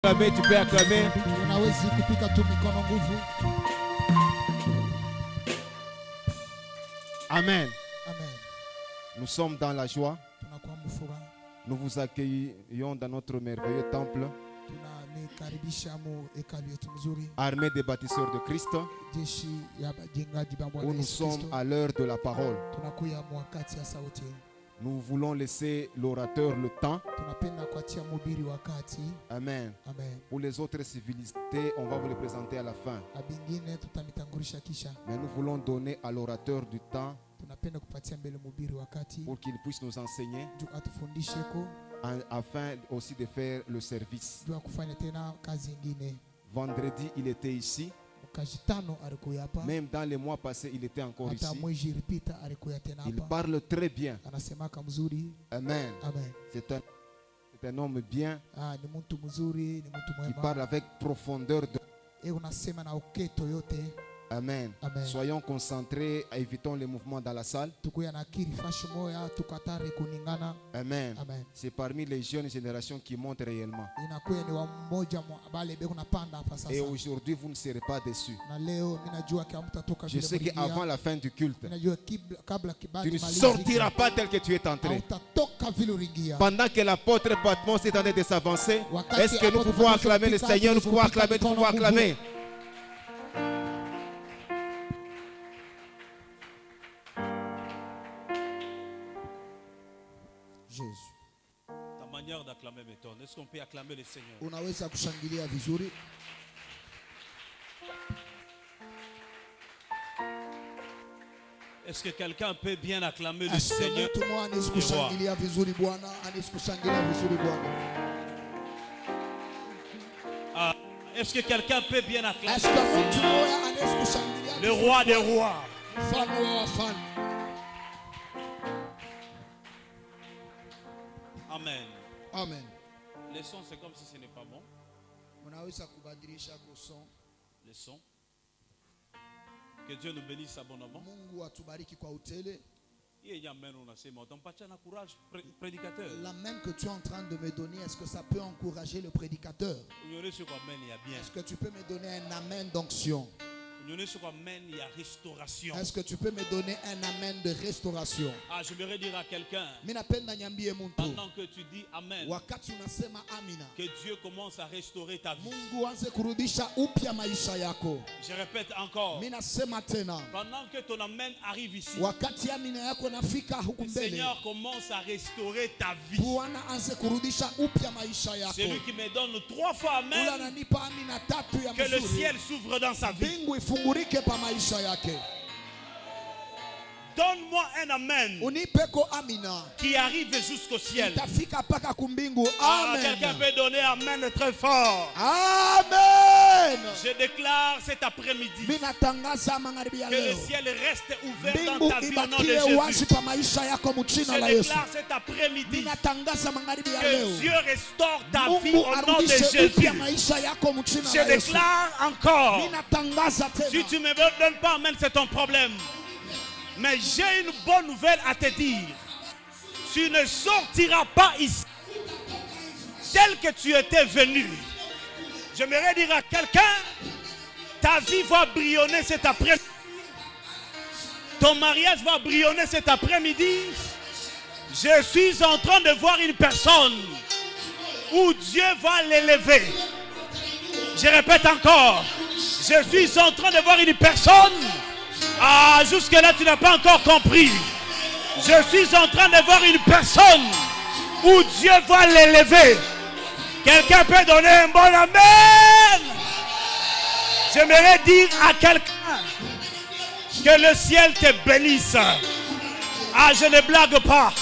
acclamer, tu peux acclamer. Amen. Amen. Nous sommes dans la joie. Nous vous accueillons dans notre merveilleux temple, armée des bâtisseurs de Christ, où nous sommes à l'heure de la parole. Nous voulons laisser l'orateur le temps. Amen. Amen. Pour les autres civilités, on va vous les présenter à la fin. Mais nous voulons donner à l'orateur du temps pour qu'il puisse nous enseigner, afin aussi de faire le service. Vendredi, il était ici. Même dans les mois passés, il était encore ici. Il parle très bien. Amen. C'est un homme bien qui parle avec profondeur. Amen. Amen. Soyons concentrés, évitons les mouvements dans la salle. Amen. Amen. C'est parmi les jeunes générations qui montent réellement. Et aujourd'hui, vous ne serez pas déçus. Je sais qu'avant la fin du culte, tu ne sortiras pas tel que tu es entré. Pendant que l'apôtre Patmos est en train de s'avancer, est-ce que nous pouvons acclamer le Seigneur? Nous pouvons acclamer, nous pouvons acclamer. Jésus. Ta manière d'acclamer m'étonne. Est-ce qu'on peut acclamer le Seigneur? Unaweza kushangilia vizuri. Est-ce que quelqu'un peut bien acclamer le Seigneur? Mtu mmoja anaweza kushangilia vizuri Bwana, anaweza kushangilia vizuri Bwana. Ah, est-ce que quelqu'un peut bien acclamer Est-ce que mtu mmoja anaweza kushangilia le roi des rois? Mfalme wa wafalme. Amen. Amen. Le son, c'est comme si ce n'est pas bon. Unaweza kubadilisha son. Le son. Que Dieu nous bénisse abondamment. Mungu atubariki kwa utele. La main que tu es en train de me donner, est-ce que ça peut encourager le prédicateur? Est-ce que tu peux me donner un amen d'onction? Est-ce que tu peux me donner un amen de restauration? Ah, je voudrais dire à quelqu'un, pendant que tu dis amen, que Dieu commence à restaurer ta vie. Je répète encore, pendant que ton amen arrive ici, le Seigneur commence à restaurer ta vie. Celui qui me donne 3 fois amen, que le ciel s'ouvre dans sa vie. Donne-moi un amen qui arrive jusqu'au ciel. Quelqu'un peut donner amen très fort. Amen. Je déclare cet après-midi que le ciel reste ouvert dans ta vie au nom de Jésus. Je déclare cet après-midi que Dieu restaure ta vie au nom de Jésus. Je déclare encore, si tu ne me donnes pas amen, c'est ton problème. Mais j'ai une bonne nouvelle à te dire. Tu ne sortiras pas ici tel que tu étais venu. J'aimerais dire à quelqu'un, ta vie va brillonner cet après-midi. Ton mariage va brillonner cet après-midi. Je suis en train de voir une personne où Dieu va l'élever. Je répète encore, je suis en train de voir une personne. Ah, jusque-là, tu n'as pas encore compris. Je suis en train de voir une personne où Dieu va l'élever. Quelqu'un peut donner un bon amen. J'aimerais dire à quelqu'un que le ciel te bénisse. Ah, je ne blague pas.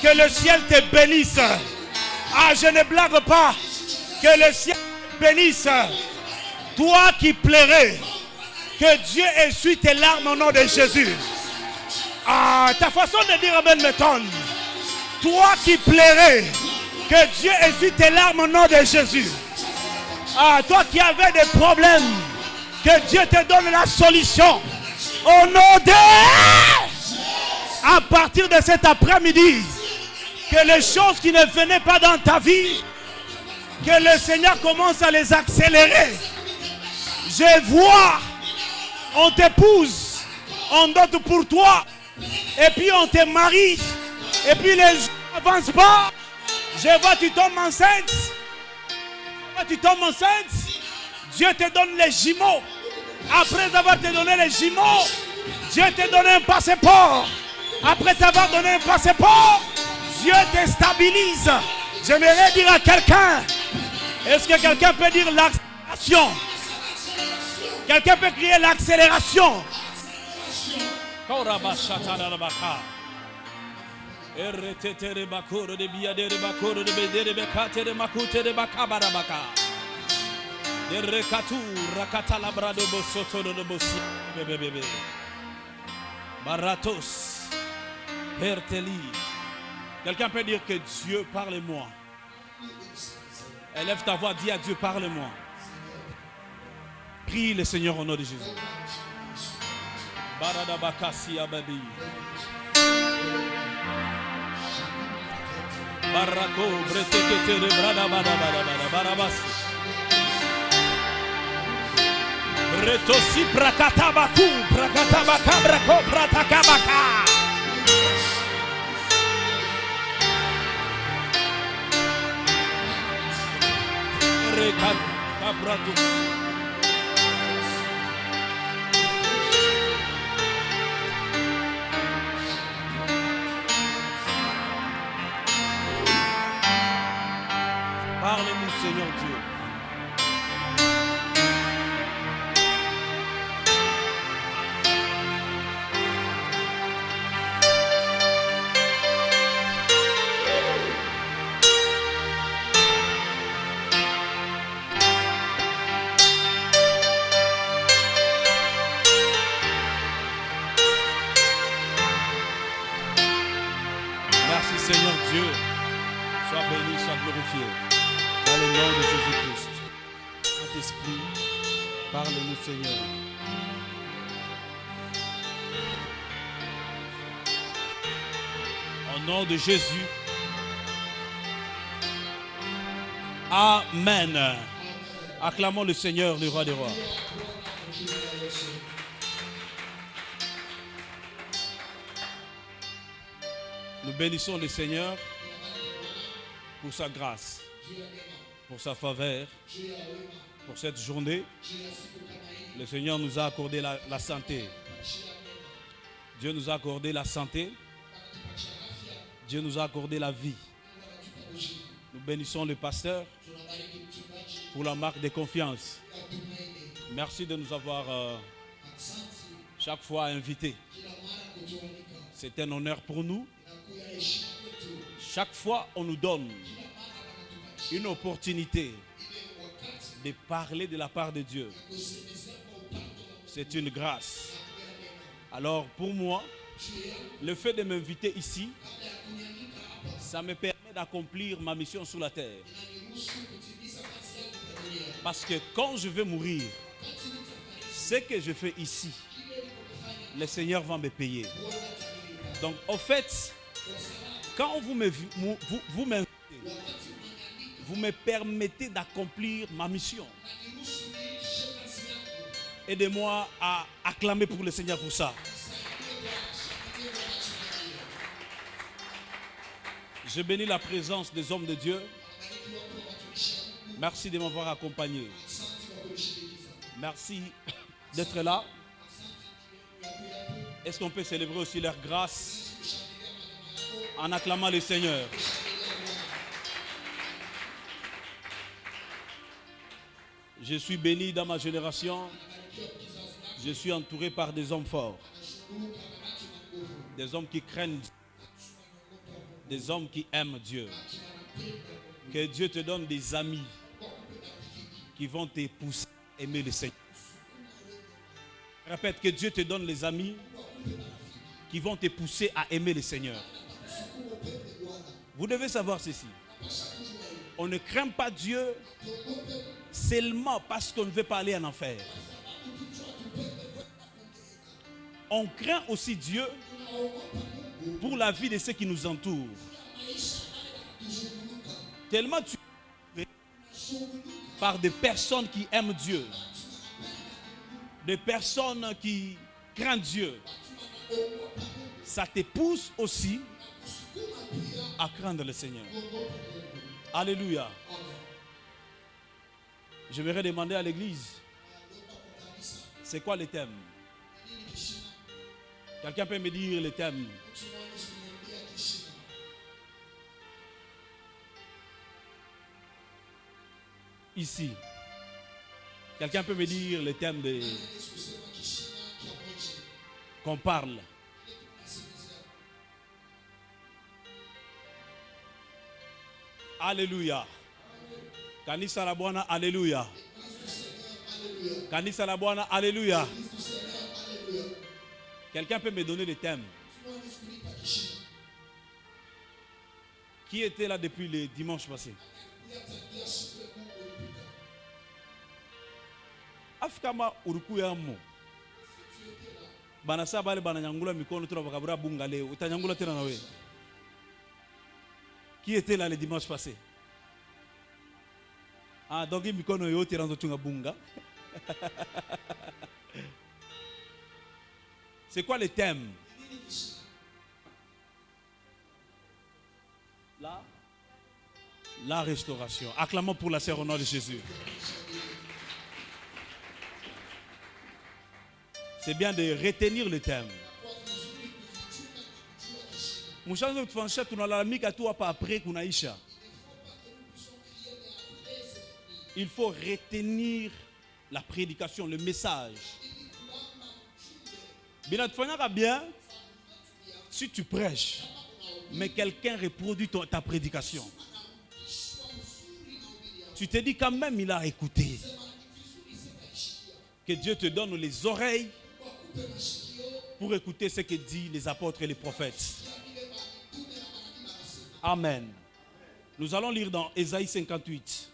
Que le ciel te bénisse. Ah, je ne blague pas. Que le ciel te bénisse. Toi qui pleurais, que Dieu essuie tes larmes au nom de Jésus. Ah, ta façon de dire amen m'étonne. Toi qui pleurais, que Dieu essuie tes larmes au nom de Jésus. Ah, toi qui avais des problèmes, que Dieu te donne la solution. Au nom de... À partir de cet après-midi, que les choses qui ne venaient pas dans ta vie, que le Seigneur commence à les accélérer. Je vois, on t'épouse, on dote pour toi, et puis on te marie, et puis les jours n'avancent pas. Je vois, tu tombes enceinte. Tu tombes enceinte, Dieu te donne les jumeaux. Après avoir te donné les jumeaux, Dieu te donne un passeport. Après t'avoir donné un passeport, Dieu te stabilise. J'aimerais dire à quelqu'un, est-ce que quelqu'un peut dire l'accélération? Quelqu'un peut crier l'accélération? Baratos, Perteli. Quelqu'un peut dire que Dieu, parle-moi. Élève ta voix, dis à Dieu, parle-moi. Prie le Seigneur au nom de Jésus. Baradabakasi ababi. Barako, bretekete de brada barabasi. Retosi prakatabaku, prakatabaka, brako, pratakabaka. Rekabratu. Parle-nous, Seigneur Dieu. Merci, Seigneur Dieu. Sois béni, sois glorifié. Dans le nom de Jésus-Christ. Saint-Esprit, parle-nous, Seigneur. Au nom de Jésus. Amen. Acclamons le Seigneur, le roi des rois. Nous bénissons le Seigneur pour sa grâce, pour sa faveur, pour cette journée. Le Seigneur nous a accordé la santé. Dieu nous a accordé la santé. Dieu nous a accordé la vie. Nous bénissons le pasteur pour la marque de confiance. Merci de nous avoir chaque fois invités. C'est un honneur pour nous. Chaque fois, on nous donne une opportunité de parler de la part de Dieu. C'est une grâce. Alors, pour moi, le fait de m'inviter ici, ça me permet d'accomplir ma mission sur la terre. Parce que quand je vais mourir, ce que je fais ici, le Seigneur va me payer. Donc, au fait, quand vous m'invitez, vous me permettez d'accomplir ma mission. Aidez-moi à acclamer pour le Seigneur pour ça. Je bénis la présence des hommes de Dieu. Merci de m'avoir accompagné. Merci d'être là. Est-ce qu'on peut célébrer aussi leur grâce en acclamant le Seigneur? Je suis béni dans ma génération. Je suis entouré par des hommes forts. Des hommes qui craignent Dieu. Des hommes qui aiment Dieu. Que Dieu te donne des amis qui vont te pousser à aimer le Seigneur. Répète, que Dieu te donne les amis qui vont te pousser à aimer le Seigneur. Vous devez savoir ceci. On ne craint pas Dieu seulement parce qu'on ne veut pas aller en enfer. On craint aussi Dieu pour la vie de ceux qui nous entourent. Tellement tu par des personnes qui aiment Dieu, des personnes qui craignent Dieu, ça te pousse aussi à craindre le Seigneur. Alléluia. Je vais demander à l'église, c'est quoi le thème? Quelqu'un peut me dire le thème? Ici. Quelqu'un peut me dire le thème de qu'on parle? Alléluia. Kanisa la Bwana, alléluia. Kanisa la Bwana, alléluia. Quelqu'un peut me donner le thème? Qui était là depuis le dimanche passé? Afkama urukuyamo. Banasa bale bananyangula mikono tuna bakabura bunga leo. Utanyangula tena nawe. Qui était là le dimanche passé? Ah, donc mikono yote ranzo tunga bunga. C'est quoi le thème? La restauration. Acclamons pour la sœur au nom de Jésus. C'est bien de retenir le thème. Il faut retenir la prédication, le message. Bien, si tu prêches, mais quelqu'un reproduit ta prédication, tu te dis quand même il a écouté. Que Dieu te donne les oreilles pour écouter ce que disent les apôtres et les prophètes. Amen. Nous allons lire dans Ésaïe 58,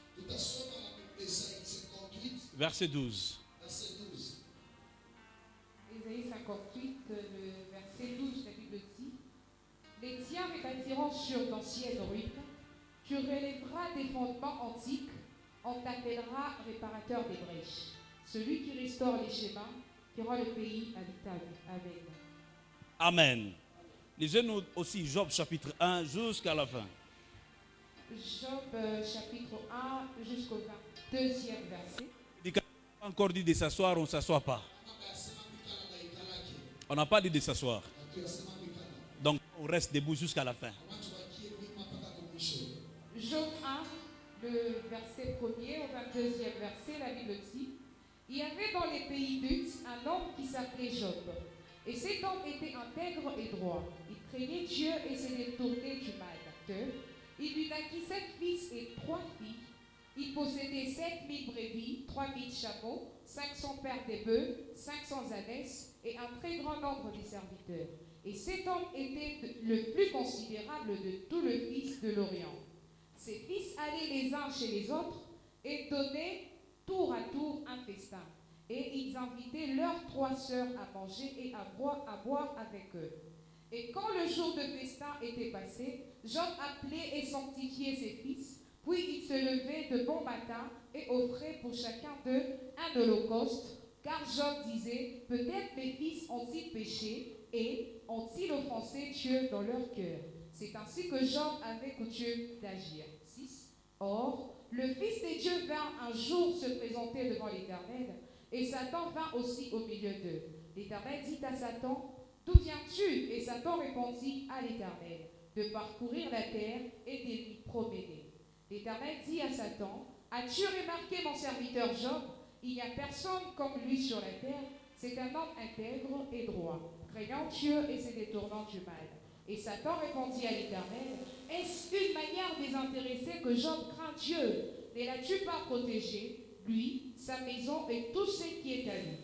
verset 12. Ésaïe 58, le verset 12, la Bible dit: les tiens rebâtiront sur d'anciennes ruines, tu relèveras des fondements antiques, on t'appellera réparateur des brèches, celui qui restaure les chemins, qui rend le pays habitable. Amen. Amen. Lisez-nous aussi Job chapitre 1 jusqu'à la fin. Job chapitre 1 jusqu'au 22e verset. Il n'a pas encore dit de s'asseoir, on ne s'assoit pas. On n'a pas dit de s'asseoir. Donc on reste debout jusqu'à la fin. Job 1, le verset 1er au 22e verset, la Bible dit: il y avait dans les pays d'Uz un homme qui s'appelait Job. Et cet homme était intègre et droit. Il craignait Dieu et se détournait du mal. 2. Il lui naquit 7 fils et 3 filles. Il possédait 7000 brebis, 3000 chameaux, 500 paires de bœufs, 500 ânesses et un très grand nombre de serviteurs. Et cet homme était le plus considérable de tous les fils de l'Orient. Ses fils allaient les uns chez les autres et donnaient tour à tour un festin. Et ils invitaient leurs 3 sœurs à manger et à boire avec eux. Et quand le jour de festin était passé, Job appelait et sanctifiait ses fils, puis il se levait de bon matin et offrait pour chacun d'eux un holocauste, car Job disait: peut-être mes fils ont-ils péché et ont-ils offensé Dieu dans leur cœur. C'est ainsi que Job avait coutume d'agir. 6. Or, le Fils de Dieu vint un jour se présenter devant l'Éternel, et Satan vint aussi au milieu d'eux. L'Éternel dit à Satan: d'où viens-tu? Et Satan répondit à l'Éternel: de parcourir la terre et de l'y promener. L'Éternel dit à Satan: as-tu remarqué mon serviteur Job? Il n'y a personne comme lui sur la terre. C'est un homme intègre et droit, craignant Dieu et se détournant du mal. Et Satan répondit à l'Éternel: est-ce une manière désintéressée que Job craint Dieu? Ne l'as-tu pas protégé, lui, sa maison et tout ce qui est à lui?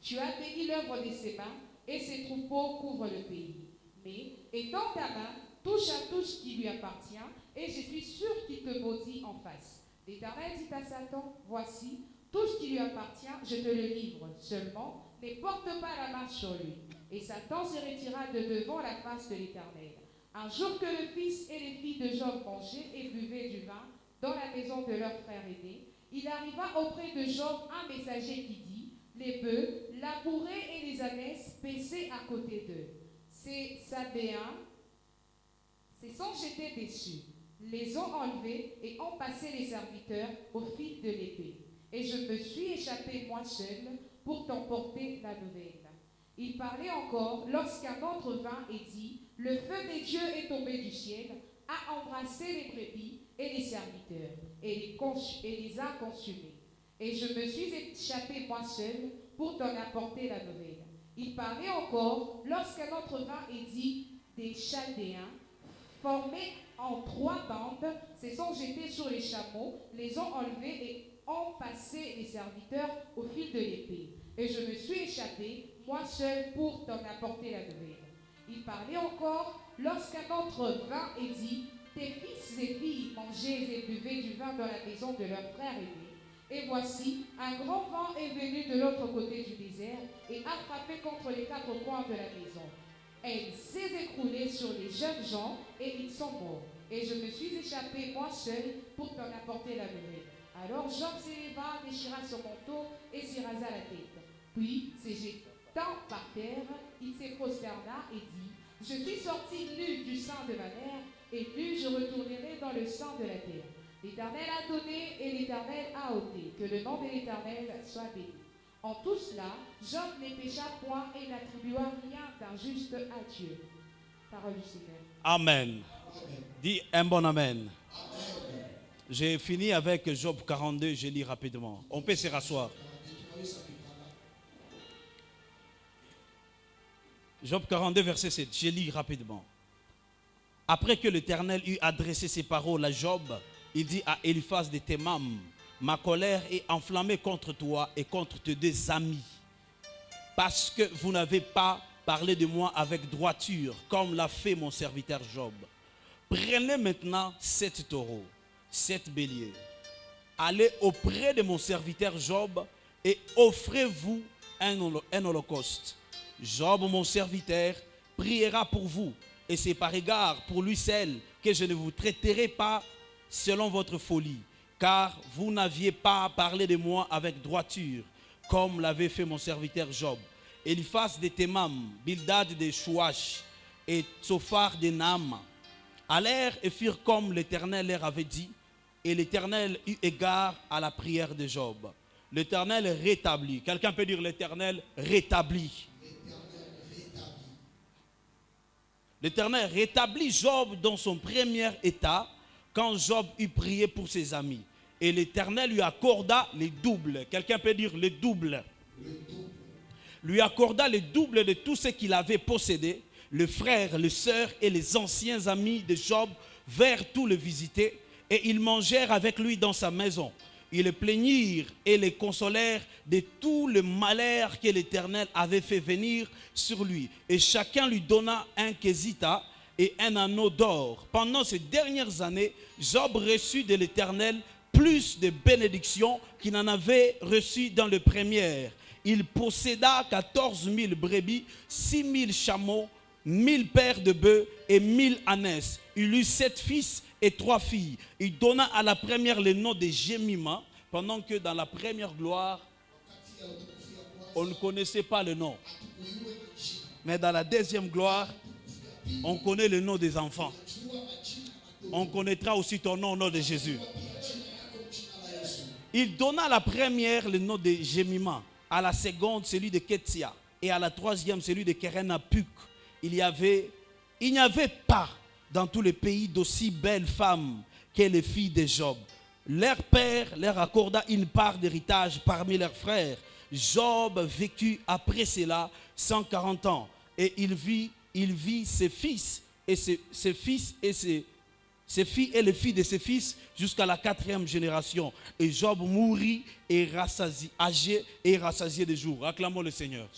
Tu as béni l'œuvre de ses mains, et ses troupeaux couvrent le pays. Mais étends ta main, touche à tout ce qui lui appartient, et je suis sûr qu'il te maudit en face. L'Éternel dit à Satan: voici, tout ce qui lui appartient, je te le livre. Seulement, ne porte pas la main sur lui. Et Satan se retira de devant la face de l'Éternel. Un jour que le fils et les filles de Job mangeaient et buvaient du vin, dans la maison de leur frère aîné, il arriva auprès de Job un messager qui dit, les bœufs, labourés et les ânesses paissés à côté d'eux. Ces Sabéens se sont jetés dessus, les ont enlevés et ont passé les serviteurs au fil de l'épée. Et je me suis échappé moi seul pour t'emporter la nouvelle. Il parlait encore lorsqu'un autre vint et dit, le feu des dieux est tombé du ciel, a embrassé les brebis et les serviteurs, et les a consumés. Et je me suis échappé moi seul pour t'en apporter la nouvelle. Il parlait encore lorsqu'un autre vint et dit, des Chaldéens, formés en 3 bandes, se sont jetés sur les chameaux, les ont enlevés et ont passé les serviteurs au fil de l'épée. Et je me suis échappé, moi seul, pour t'en apporter la nouvelle. Il parlait encore lorsqu'un autre vint et dit, tes fils et filles mangeaient et buvaient du vin dans la maison de leur frère aîné. Et voici, un grand vent est venu de l'autre côté du désert et a frappé contre les 4 coins de la maison. Elle s'est écroulée sur les jeunes gens et ils sont morts. Et je me suis échappé moi seul pour t'en apporter la nouvelle. Alors Job s'éleva, déchira son manteau et s'y rasa la tête. Puis, se jetant par terre, il se prosterna et dit, je suis sorti nu du sein de ma mère et nu je retournerai dans le sein de la terre. L'Éternel a donné et l'Éternel a ôté. Que le nom de l'Éternel soit béni. En tout cela, Job ne pécha point et n'attribua rien d'injuste à Dieu. Parole du Seigneur. Amen. Dis un bon amen. J'ai fini avec Job 42, je lis rapidement. On peut se rasseoir. Job 42, verset 7, je lis rapidement. Après que l'Éternel eut adressé ses paroles à Job, il dit à Eliphaz de Théman, ma colère est enflammée contre toi et contre tes 2 amis, parce que vous n'avez pas parlé de moi avec droiture, comme l'a fait mon serviteur Job. Prenez maintenant 7 taureaux, 7 béliers. Allez auprès de mon serviteur Job et offrez-vous un holocauste. Job, mon serviteur, priera pour vous, et c'est par égard pour lui seul que je ne vous traiterai pas selon votre folie, car vous n'aviez pas parlé de moi avec droiture, comme l'avait fait mon serviteur Job. Eliphaz de Théman, Bildad de Chouach et Tsophar de Naama allèrent et firent comme l'Éternel leur avait dit, et l'Éternel eut égard à la prière de Job. L'Éternel rétablit. Quelqu'un peut dire l'Éternel rétablit. L'Éternel rétablit Job dans son premier état quand Job eut prié pour ses amis. Et l'Éternel lui accorda les doubles. Quelqu'un peut dire le double. Lui accorda le double de tout ce qu'il avait possédé. Le frère, les sœurs et les anciens amis de Job vinrent tout le visiter et ils mangèrent avec lui dans sa maison. Ils le plaignirent et le consolèrent de tout le malheur que l'Éternel avait fait venir sur lui. Et chacun lui donna un quesita et un anneau d'or. Pendant ces dernières années, Job reçut de l'Éternel plus de bénédictions qu'il n'en avait reçu dans le premier. Il posséda 14 000 brebis, 6 000 chameaux, 1000 paires de bœufs et 1000 ânesses. Il eut 7 fils et 3 filles. Il donna à la première le nom de Jémima, pendant que dans la première gloire, on ne connaissait pas le nom. Mais dans la deuxième gloire, on connaît le nom des enfants. On connaîtra aussi ton nom au nom de Jésus. Il donna à la première le nom de Jémima, à la seconde celui de Ketsia et à la troisième celui de Kerenapuk. Il n'y avait pas dans tout le pays d'aussi belles femmes que les filles de Job. Leur père leur accorda une part d'héritage parmi leurs frères. Job vécut après cela 140 ans et il vit ses fils et ses fils et ses filles et les filles de ses fils jusqu'à la 4e génération. Et Job mourut et âgé et rassasié de jours. Acclamons le Seigneur.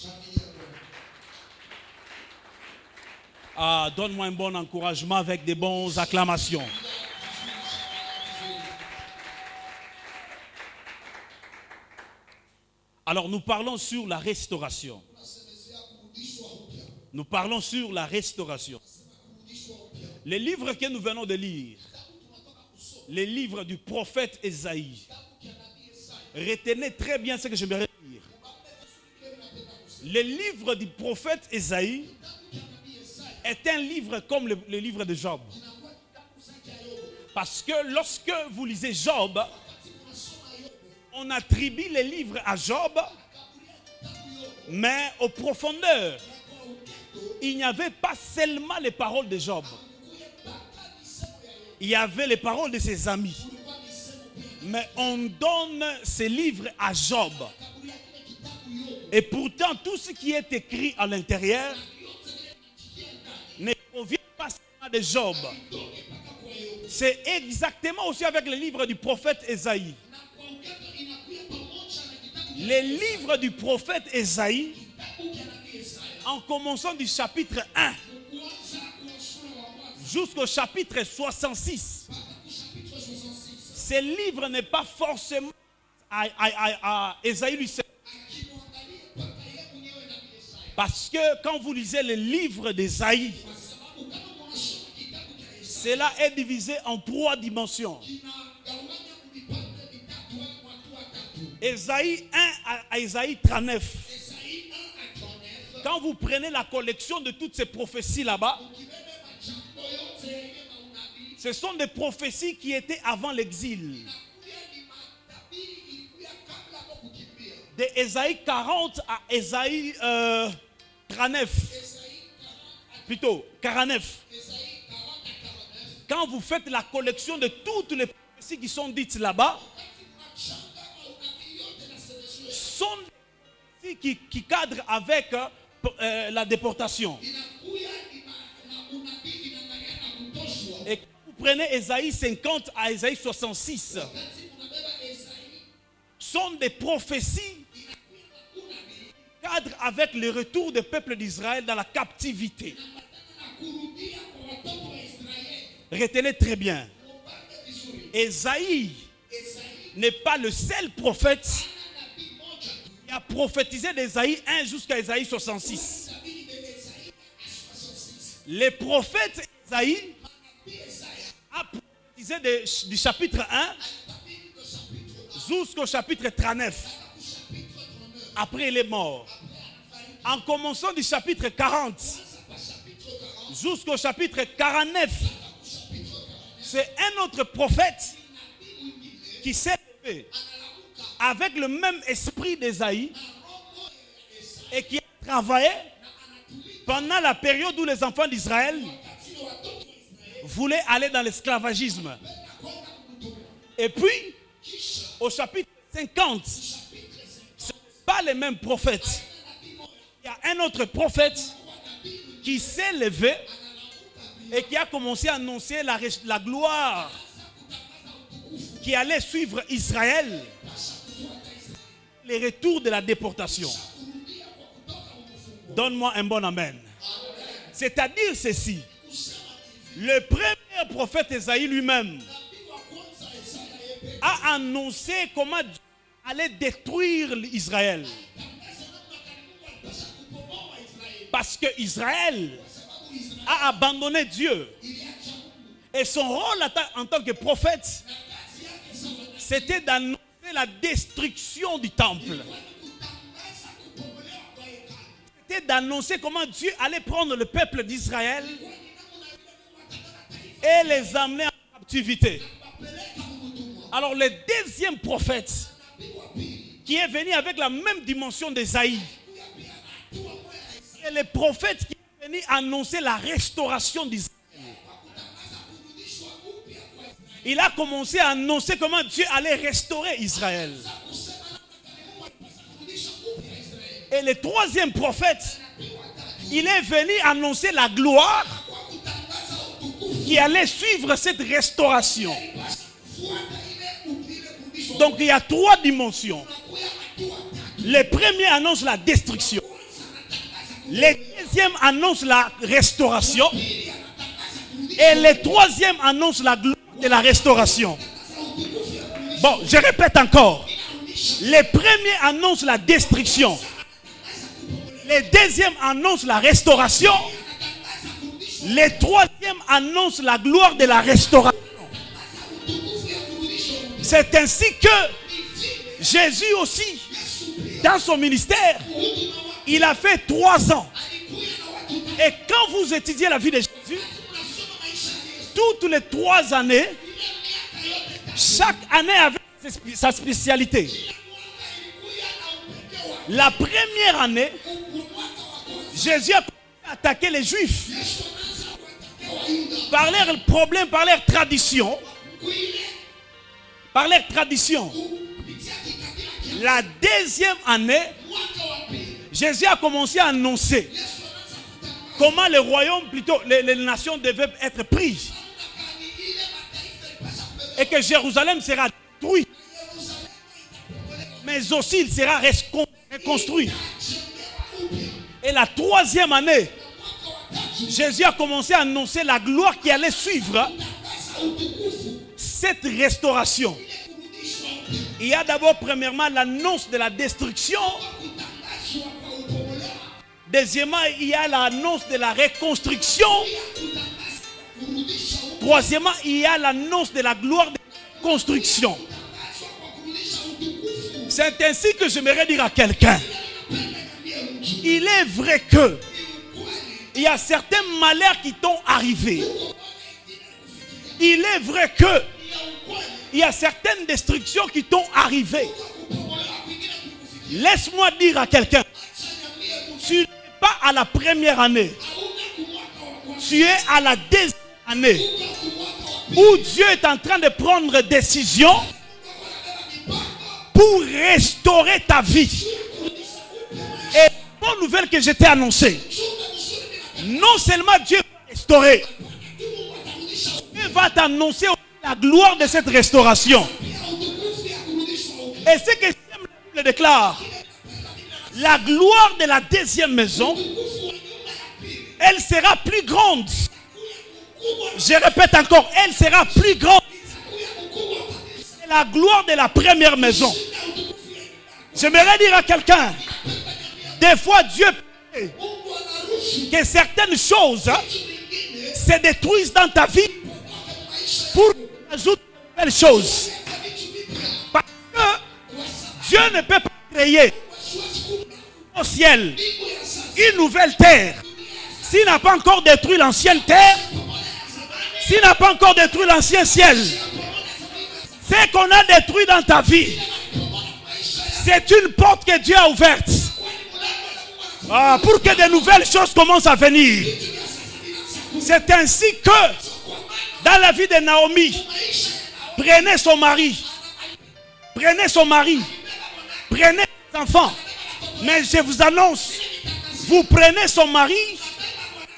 Donne-moi un bon encouragement avec des bonnes acclamations. Alors nous parlons sur la restauration. Nous parlons sur la restauration. Les livres que nous venons de lire les livres du prophète Esaïe. Retenez très bien ce que je vais dire. Le livre du prophète Esaïe est un livre comme le livre de Job. Parce que lorsque vous lisez Job, on attribue les livres à Job, mais aux profondeurs, il n'y avait pas seulement les paroles de Job. Il y avait les paroles de ses amis. Mais on donne ces livres à Job. Et pourtant, tout ce qui est écrit à l'intérieur ne provient pas seulement de Job. C'est exactement aussi avec le livre du prophète Esaïe. Les livres du prophète Esaïe, en commençant du chapitre 1 jusqu'au chapitre 66, ce livre n'est pas forcément à Esaïe lui seul. Parce que quand vous lisez le livre d'Esaïe, cela est divisé en 3 dimensions. Esaïe 1 à Esaïe 39. Quand vous prenez la collection de toutes ces prophéties là-bas, ce sont des prophéties qui étaient avant l'exil. De Esaïe 40 à Esaïe 39. Plutôt 49. Quand vous faites la collection de toutes les prophéties qui sont dites là-bas, sont des prophéties qui cadrent avec la déportation. Et quand vous prenez Esaïe 50 à Esaïe 66, sont des prophéties qui cadrent avec le retour du peuple d'Israël dans la captivité. Retenez très bien. Esaïe n'est pas le seul prophète qui a prophétisé d'Esaïe 1 jusqu'à Esaïe 66. Les prophètes Esaïe a prophétisé du chapitre 1 jusqu'au chapitre 39. Après il est mort. En commençant du chapitre 40 jusqu'au chapitre 49, c'est un autre prophète qui s'est levé avec le même esprit d'Esaïe et qui a travaillé pendant la période où les enfants d'Israël voulaient aller dans l'esclavagisme. Et puis, au chapitre 50, ce n'est pas les mêmes prophètes. Il y a un autre prophète qui s'est levé et qui a commencé à annoncer la gloire qui allait suivre Israël, les retours de la déportation. Donne-moi un bon amen. C'est-à-dire ceci. Le premier prophète Esaïe lui-même a annoncé comment Dieu allait détruire Israël. Parce que Israël a abandonné Dieu. Et son rôle en tant que prophète, c'était d'annoncer la destruction du temple. C'était d'annoncer comment Dieu allait prendre le peuple d'Israël et les amener en captivité. Alors le deuxième prophète qui est venu avec la même dimension d'Esaïe, c'est le prophète qui est venu annoncer la restauration d'Israël. Il a commencé à annoncer comment Dieu allait restaurer Israël. Et le troisième prophète, il est venu annoncer la gloire qui allait suivre cette restauration. Donc il y a 3 dimensions. Le premier annonce la destruction. Le deuxième annonce la restauration. Et le troisième annonce la gloire de la restauration. Bon, je répète encore. Le premier annonce la destruction. Le deuxième annonce la restauration. Le troisième annonce la gloire de la restauration. C'est ainsi que Jésus aussi, dans son ministère, il a fait 3 ans. Et quand vous étudiez la vie de Jésus, toutes les 3 années, chaque année avait sa spécialité. La première année, Jésus a attaqué les Juifs par leurs problèmes, par leurs traditions. Par leurs traditions. La deuxième année, Jésus a commencé à annoncer comment le royaume, plutôt les nations devaient être prises. Et que Jérusalem sera détruit. Mais aussi il sera reconstruit. Et la 3e année, Jésus a commencé à annoncer la gloire qui allait suivre cette restauration. Il y a d'abord premièrement l'annonce de la destruction. Deuxièmement, il y a l'annonce de la reconstruction. Troisièmement, il y a l'annonce de la gloire de la construction. C'est ainsi que j'aimerais dire à quelqu'un, il est vrai que il y a certains malheurs qui t'ont arrivé. Il est vrai que il y a certaines destructions qui t'ont arrivé. Laisse-moi dire à quelqu'un, tu n'es pas à la première année, tu es à la deuxième année où Dieu est en train de prendre décision pour restaurer ta vie. Et la bonne nouvelle que je t'ai annoncée, non seulement Dieu va restaurer, Dieu va t'annoncer la gloire de cette restauration. Et ce que la Bible déclare, la gloire de la deuxième maison, elle sera plus grande. Je répète encore, elle sera plus grande. C'est la gloire de la première maison. J'aimerais dire à quelqu'un, des fois Dieu peut que certaines choses se détruisent dans ta vie pour ajouter de nouvelles choses. Parce que Dieu ne peut pas créer au ciel une nouvelle terre s'il n'a pas encore détruit l'ancienne terre, s'il n'a pas encore détruit l'ancien ciel. Ce qu'on a détruit dans ta vie, c'est une porte que Dieu a ouverte pour que de nouvelles choses commencent à venir. C'est ainsi que dans la vie de Naomi, prenez son mari, prenez ses enfants. Mais je vous annonce, vous prenez son mari,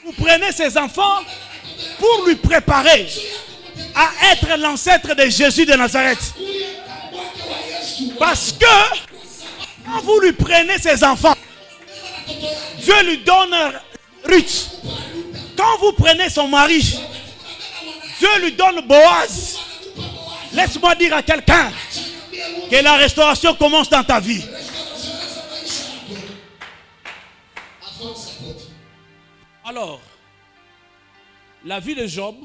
vous prenez ses enfants pour lui préparer à être l'ancêtre de Jésus de Nazareth. Parce que quand vous lui prenez ses enfants, Dieu lui donne Ruth. Quand vous prenez son mari, Dieu lui donne Boaz. Laisse-moi dire à quelqu'un que la restauration commence dans ta vie. Alors, la vie de Job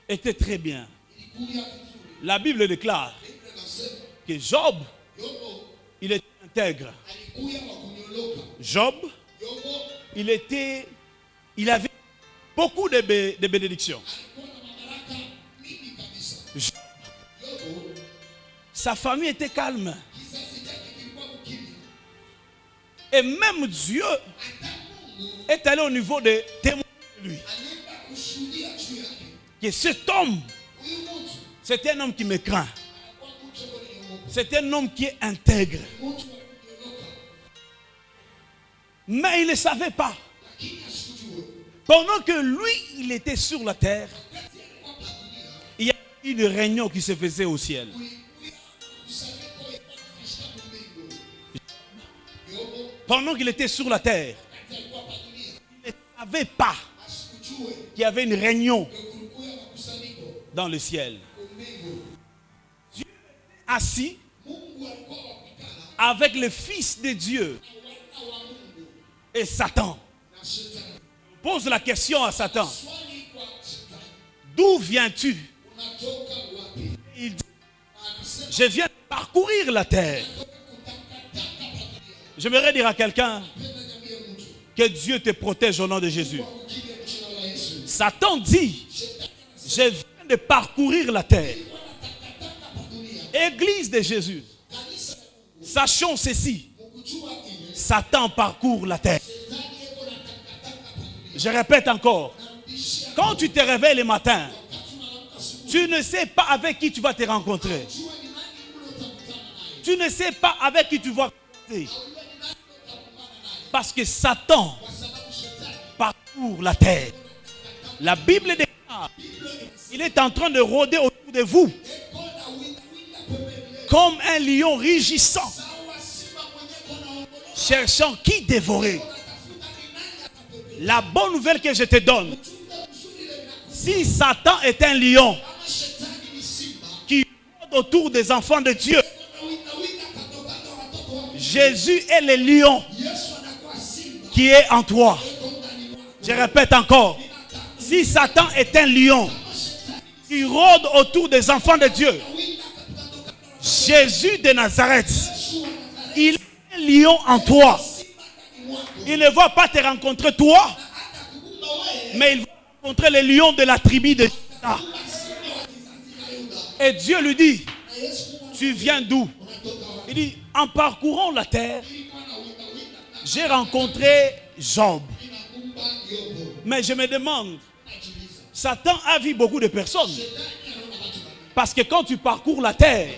était très bien. La Bible déclare que Job, il était intègre. Job, il avait beaucoup de bénédictions. Job, sa famille était calme. Et même Dieu est allé au niveau de témoigner de lui. Que cet homme, c'est un homme qui me craint. C'est un homme qui est intègre. Mais il ne savait pas. Pendant que lui, il était sur la terre, il y a une réunion qui se faisait au ciel. Pendant qu'il était sur la terre, il ne savait pas qu'il y avait une réunion dans le ciel. Dieu était assis avec le Fils de Dieu et Satan. Pose la question à Satan. D'où viens-tu? Il dit, je viens de parcourir la terre. J'aimerais dire à quelqu'un que Dieu te protège au nom de Jésus. Satan dit, je viens de parcourir la terre. Église de Jésus, sachons ceci, Satan parcourt la terre. Je répète encore, quand tu te réveilles le matin, tu ne sais pas avec qui tu vas te rencontrer. Tu ne sais pas avec qui tu vas te parce que Satan parcourt la terre. La Bible déclare, il est en train de rôder autour de vous comme un lion rugissant, cherchant qui dévorer. La bonne nouvelle que je te donne, si Satan est un lion qui rôde autour des enfants de Dieu, Jésus est le lion qui est en toi. Je répète encore, si Satan est un lion qui rôde autour des enfants de Dieu, Jésus de Nazareth, il est un lion en toi. Il ne va pas te rencontrer toi, mais il va rencontrer les lions de la tribu de Juda. Et Dieu lui dit, tu viens d'où? Il dit, en parcourant la terre, j'ai rencontré Job. Mais je me demande, Satan a vu beaucoup de personnes. Parce que quand tu parcours la terre,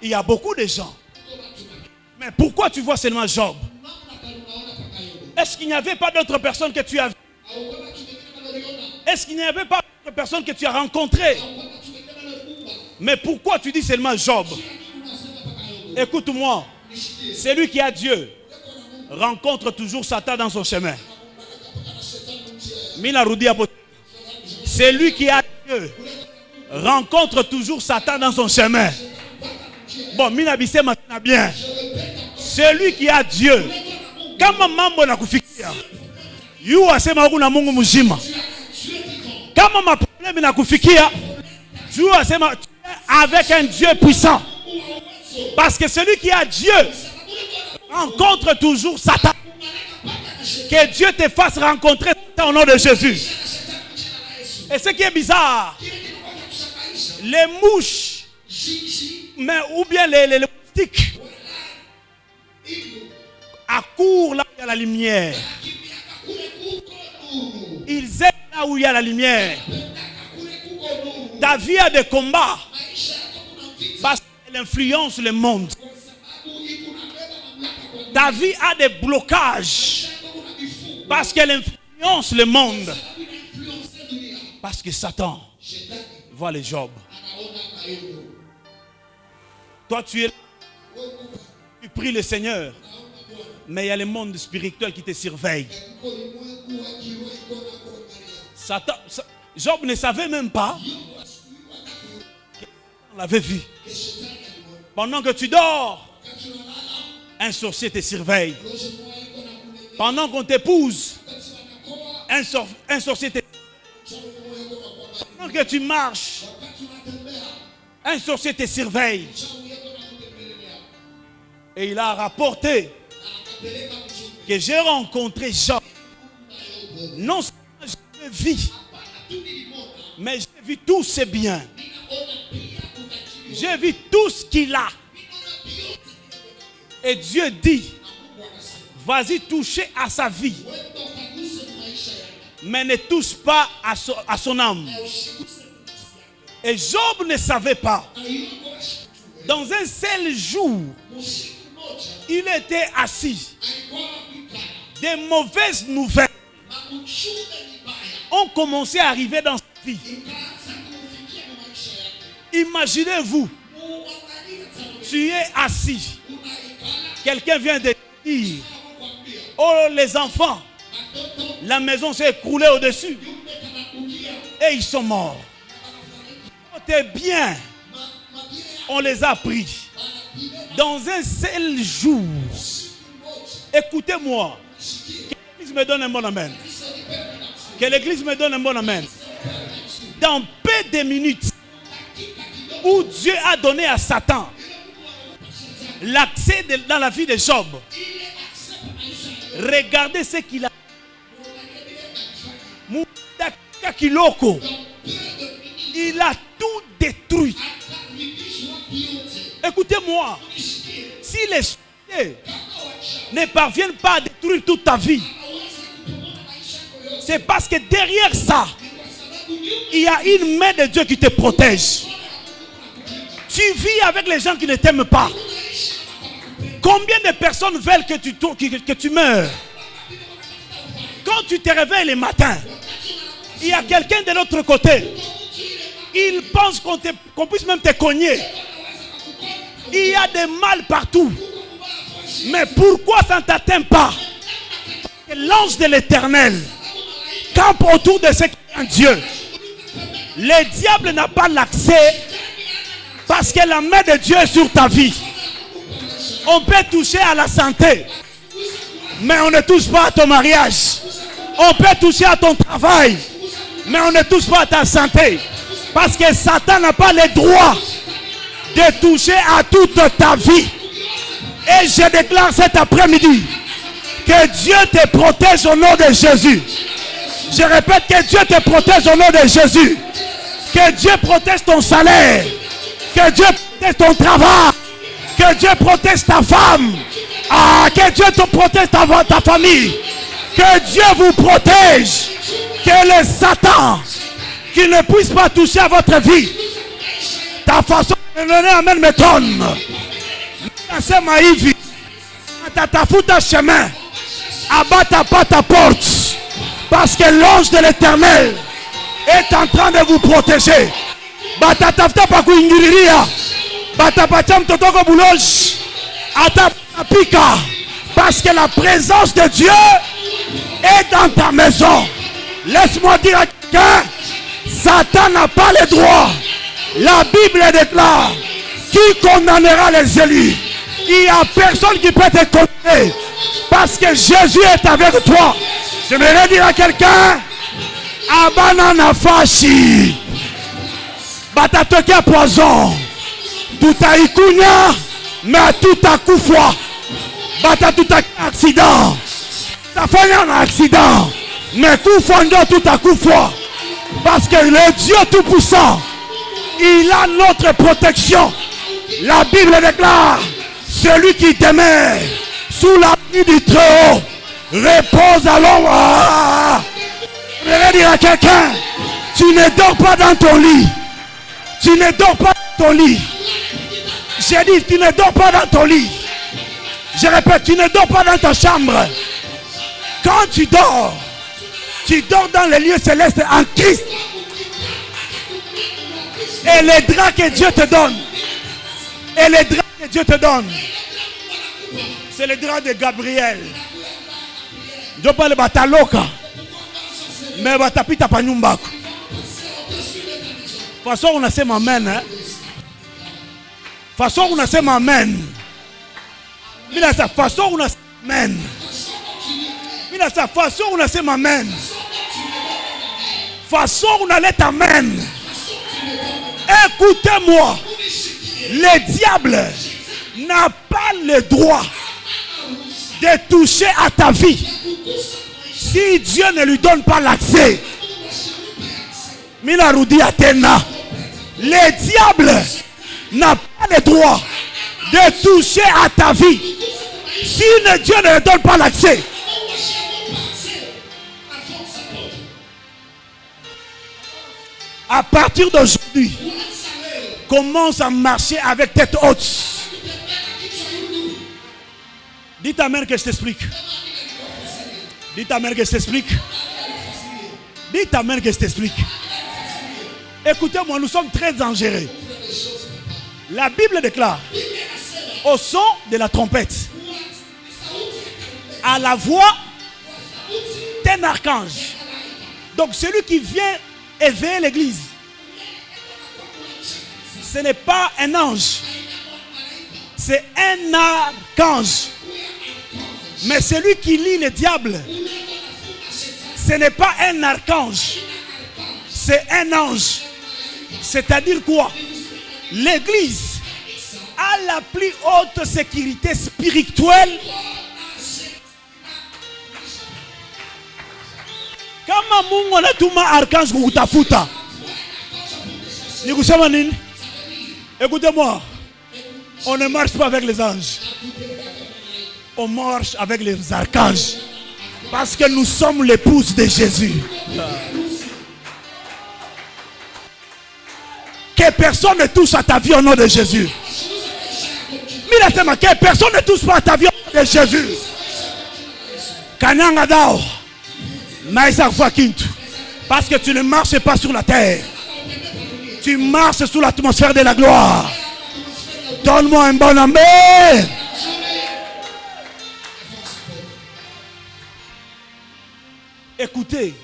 il y a beaucoup de gens. Mais pourquoi tu vois seulement Job? Est-ce qu'il n'y avait pas d'autres personnes que tu as vues? Est-ce qu'il n'y avait pas d'autres personnes que tu as rencontrées? Mais pourquoi tu dis seulement Job? Écoute-moi, celui qui a Dieu rencontre toujours Satan dans son chemin. Celui qui a Dieu rencontre toujours Satan dans son chemin. Bon, Minabissé maintenant bien. Celui qui a Dieu, kama mambo na kufikia, yu asema huku na Mungu mzima. Kama maproblème na kufikia, yu asema avec un Dieu puissant. Parce que celui qui a Dieu rencontre toujours Satan. Que Dieu te fasse rencontrer Satan au nom de Jésus. Et ce qui est bizarre, les mouches, mais ou bien les moustiques, accourent là où il y a la lumière. Ils aiment là où il y a la lumière. Ta vie a des combats parce qu'elle influence le monde. Ta vie a des blocages parce qu'elle influence le monde. Parce que Satan voit les Job. Toi tu es là, tu pries le Seigneur, mais il y a le monde spirituel qui te surveille. Satan, Job ne savait même pas qu'on l'avait vu. Pendant que tu dors, un sorcier te surveille. Pendant qu'on t'épouse, un sorcier te surveille. Pendant que tu marches, un sorcier te surveille. Et il a rapporté que j'ai rencontré Job. Non seulement je vis, mais j'ai vu tous ses biens. J'ai vu tout ce qu'il a. Et Dieu dit, vas-y toucher à sa vie, mais ne touche pas à son âme. Et Job ne savait pas. Dans un seul jour, il était assis. Des mauvaises nouvelles ont commencé à arriver dans sa vie. Imaginez-vous, tu es assis. Quelqu'un vient de dire, oh les enfants, la maison s'est écroulée au-dessus. Et ils sont morts. Oh, tes biens, on les a pris. Dans un seul jour. Écoutez-moi. Que l'église me donne un bon amen. Que l'église me donne un bon amen. Dans peu peu de minutes où Dieu a donné à Satan l'accès dans la vie de Job. Regardez ce qu'il a. Il a tout détruit. Écoutez-moi, si les sociétés ne parviennent pas à détruire toute ta vie, c'est parce que derrière ça, il y a une main de Dieu qui te protège. Tu vis avec les gens qui ne t'aiment pas. Combien de personnes veulent que tu meurs? Quand tu te réveilles le matin, il y a quelqu'un de l'autre côté. Il pense qu'on puisse même te cogner. Il y a des mal partout. Mais pourquoi ça ne t'atteint pas? L'ange de l'Éternel campe autour de ce qui est un Dieu. Le diable n'a pas l'accès parce que la main de Dieu est sur ta vie. On peut toucher à la santé, mais on ne touche pas à ton mariage. On peut toucher à ton travail, mais on ne touche pas à ta santé. Parce que Satan n'a pas le droit de toucher à toute ta vie. Et je déclare cet après-midi que Dieu te protège au nom de Jésus. Je répète que Dieu te protège au nom de Jésus. Que Dieu protège ton salaire. Que Dieu protège ton travail. Que Dieu protège ta femme. Que Dieu te protège ta famille. Que Dieu vous protège. Que le Satan qui ne puisse pas toucher à votre vie. Ta façon de donner amène m'étonne. C'est maïvi. Ta fout ta chemin. Abatta pas ta porte. Parce que l'ange de l'Éternel est en train de vous protéger. Batatafta pa kuingiriria. Batapacham totoko bouloge. Atapika. Parce que la présence de Dieu est dans ta maison. Laisse-moi dire à quelqu'un, Satan n'a pas le droit. La Bible déclare, qui condamnera les élus? Il n'y a personne qui peut te condamner. Parce que Jésus est avec toi. J'aimerais dire à quelqu'un, Abanana fashi. Batatoke à poison. Tout a ikunya, mais tout a koufwa. Bata tout a accident. Ça fait un accident. Mais koufwa tout a koufwa. Parce que le Dieu Tout-Puissant, il a notre protection. La Bible déclare, celui qui t'aimait sous la pluie du Très-Haut repose à l'ombre. Je vais dire à quelqu'un, tu ne dors pas dans ton lit. Tu ne dors pas dans ton lit. J'ai dit, tu ne dors pas dans ton lit. Je répète, tu ne dors pas dans ta chambre. Quand tu dors dans les lieux célestes en Christ. Et les draps que Dieu te donne. Et les draps que Dieu te donne. C'est les draps de Gabriel. Je parle de Bataloka. Mais Batapita Panyumbako. De toute façon, on a fait ma main. De toute façon, on a fait ma main. Mais de sa façon, on a fait ma main. Mais de sa façon, on a fait ma main. Façon, on allait t'amène. Écoutez-moi. Le diable n'a pas le droit de toucher à ta vie si Dieu ne lui donne pas l'accès. Minarudi Athéna. Le diable n'a pas le droit de toucher à ta vie si Dieu ne lui donne pas l'accès. À partir d'aujourd'hui, commence à marcher avec tête haute. Dites Amen que je t'explique. Dites Amen que je t'explique. Dites Amen que je t'explique. Écoutez-moi, nous sommes très dangereux. La Bible déclare, au son de la trompette, à la voix d'un archange. Donc celui qui vient éveiller l'église, ce n'est pas un ange, c'est un archange. Mais celui qui lit le diable, ce n'est pas un archange, c'est un ange. C'est-à-dire quoi? L'église a la plus haute sécurité spirituelle. Kama Mungu anatuma archange kukutafuta, ni kusema nini? Écoutez-moi, on ne marche pas avec les anges, on marche avec les archanges, parce que nous sommes l'épouse de Jésus. Que personne ne touche à ta vie au nom de Jésus. Que personne ne touche pas à ta vie au nom de Jésus. Kanyanga dao. Parce que tu ne marches pas sur la terre. Tu marches sous l'atmosphère de la gloire. Donne-moi un bon amen. Écoutez,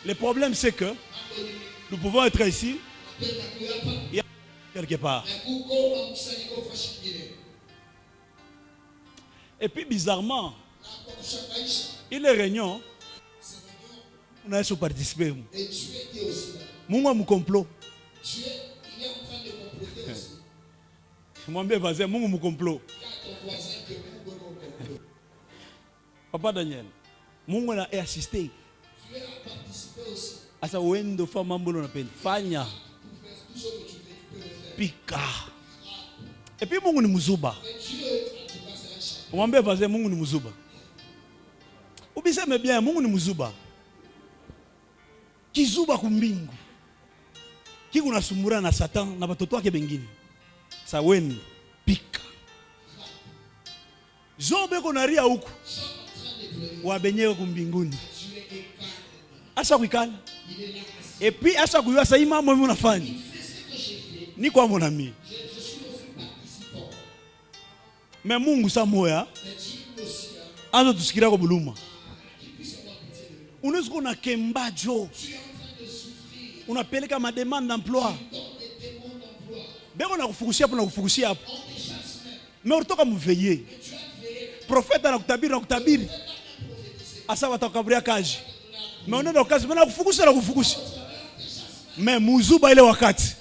le problème c'est que nous pouvons être ici et quelque part. Et puis bizarrement, il est réunion, on a su participer. Mungu mu complot. Mwambie vaze Mungu mu complot. Papa Daniel, Mungu na assisté. Asa wendo fa mambo na pen fanya. Pika. Et puis Mungu ni muzuba. Mwambie vaze Mungu ni muzuba. Ubiseme bien Mungu ni muzuba. Kizuba kumbingu. Kiku nasumura na Satan na batoto wake bengine. Sa wendo pika. Zobe konaria huku. Wabenyewe kumbinguni. Asa kuikana. Et puis asa kuyua sa ima mwe unafanya. Ni kwa mon ami. Mais Mungu sa moya. Anzo tusikira kwa buluma. Unaweza kuna kembajo. Unapeleka mademande d'emploi. Beko na kufukushia hapo na kufukushia hapo. Mais utoka mveiller. Profeta na kutabiri. Asa watakaburia kazi. Mais unaenda kazi na kufukusha. Mais muzuba ile wakati.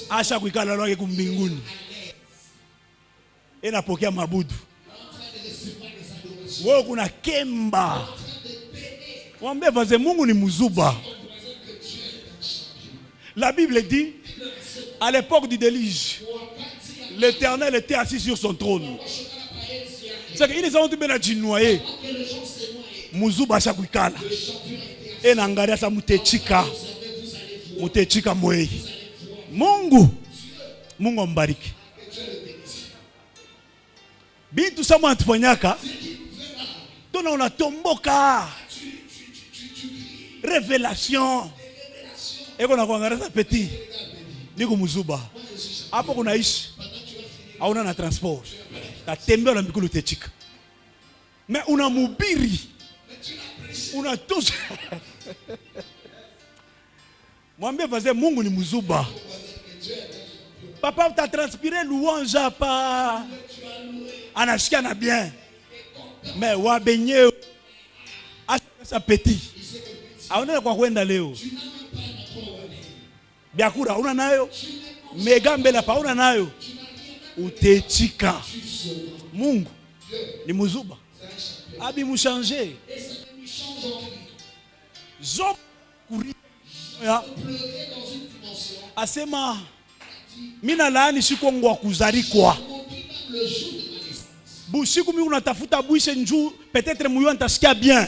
Asha kuikala lwake kumbinguni. Inapokea mabudu. Wewe kuna kemba. Mwambie vaze Mungu ni muzuba. La Bible dit, à l'époque du déluge, l'Éternel était assis sur son trône. C'est qu'ils ont été noyés. Muzuba shakuikala. Et nangaria sa mutechika. Mutechika moe. Mungu mbariki. Bintu sama atufanyaka. Tona unatomboka. Révélation. Et qu'on a connu petit. Niko muzuba. Hapo kunaishi. Hauna na transport. Tatembea na mikulu techika. Mais una mubiri. Una tous. Mwambie vaze Mungu ni muzuba. Papa t'a transpiré louange pas. Anashikia na bien. Mais wa benye. Asa petit. Aona kwa kwenda leo. Biakura una nayo. Megambela pa una nayo. Utechika. Mungu ni muzuba. Abi mu changer. Job kuri ya asema mina laani siku ngwa kuzarikwa. Busiku mimi unatafuta bwishe njuu peut-être muyo antasikia bien.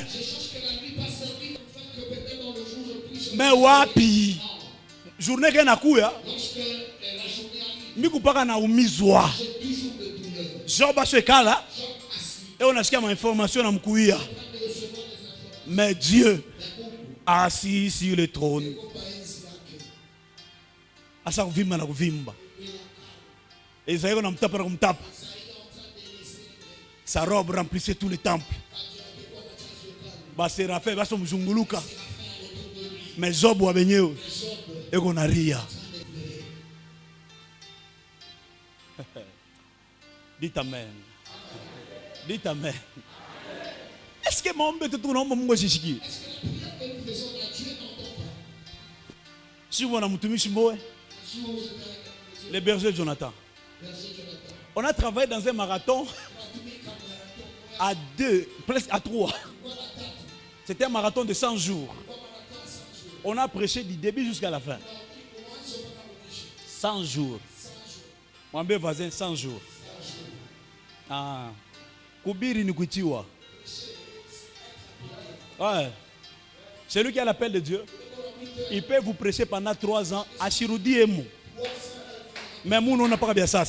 Mais wapi journée kena kuya miku paka na umizwa. Job ashekala et on a sikia ma information na mkuia. Mais Dieu assis sur le trône. Asa kuvimba na kuvimba. Esaïe na mtapa na kumtapa. Sa robe remplissait tout le temple. Ba séraphin baso mzunguluka. Mais Job wa benyeo et qu'on a ria. Dites amen. Dites amen. Est-ce que mon bête tout le monde m'a dit? Le berger Jonathan. On a travaillé dans un marathon à 2, presque à 3. C'était un marathon de 100 jours. On a prêché du début jusqu'à la fin. 100 jours. Mon voisin, 100 jours. Ah. Kubiri Nukutiwa. Ouais. C'est lui qui a l'appel de Dieu. Il peut vous prêcher pendant 3 ans à Chiroudi et Mou. Mais Mou, on n'a pas bien ça.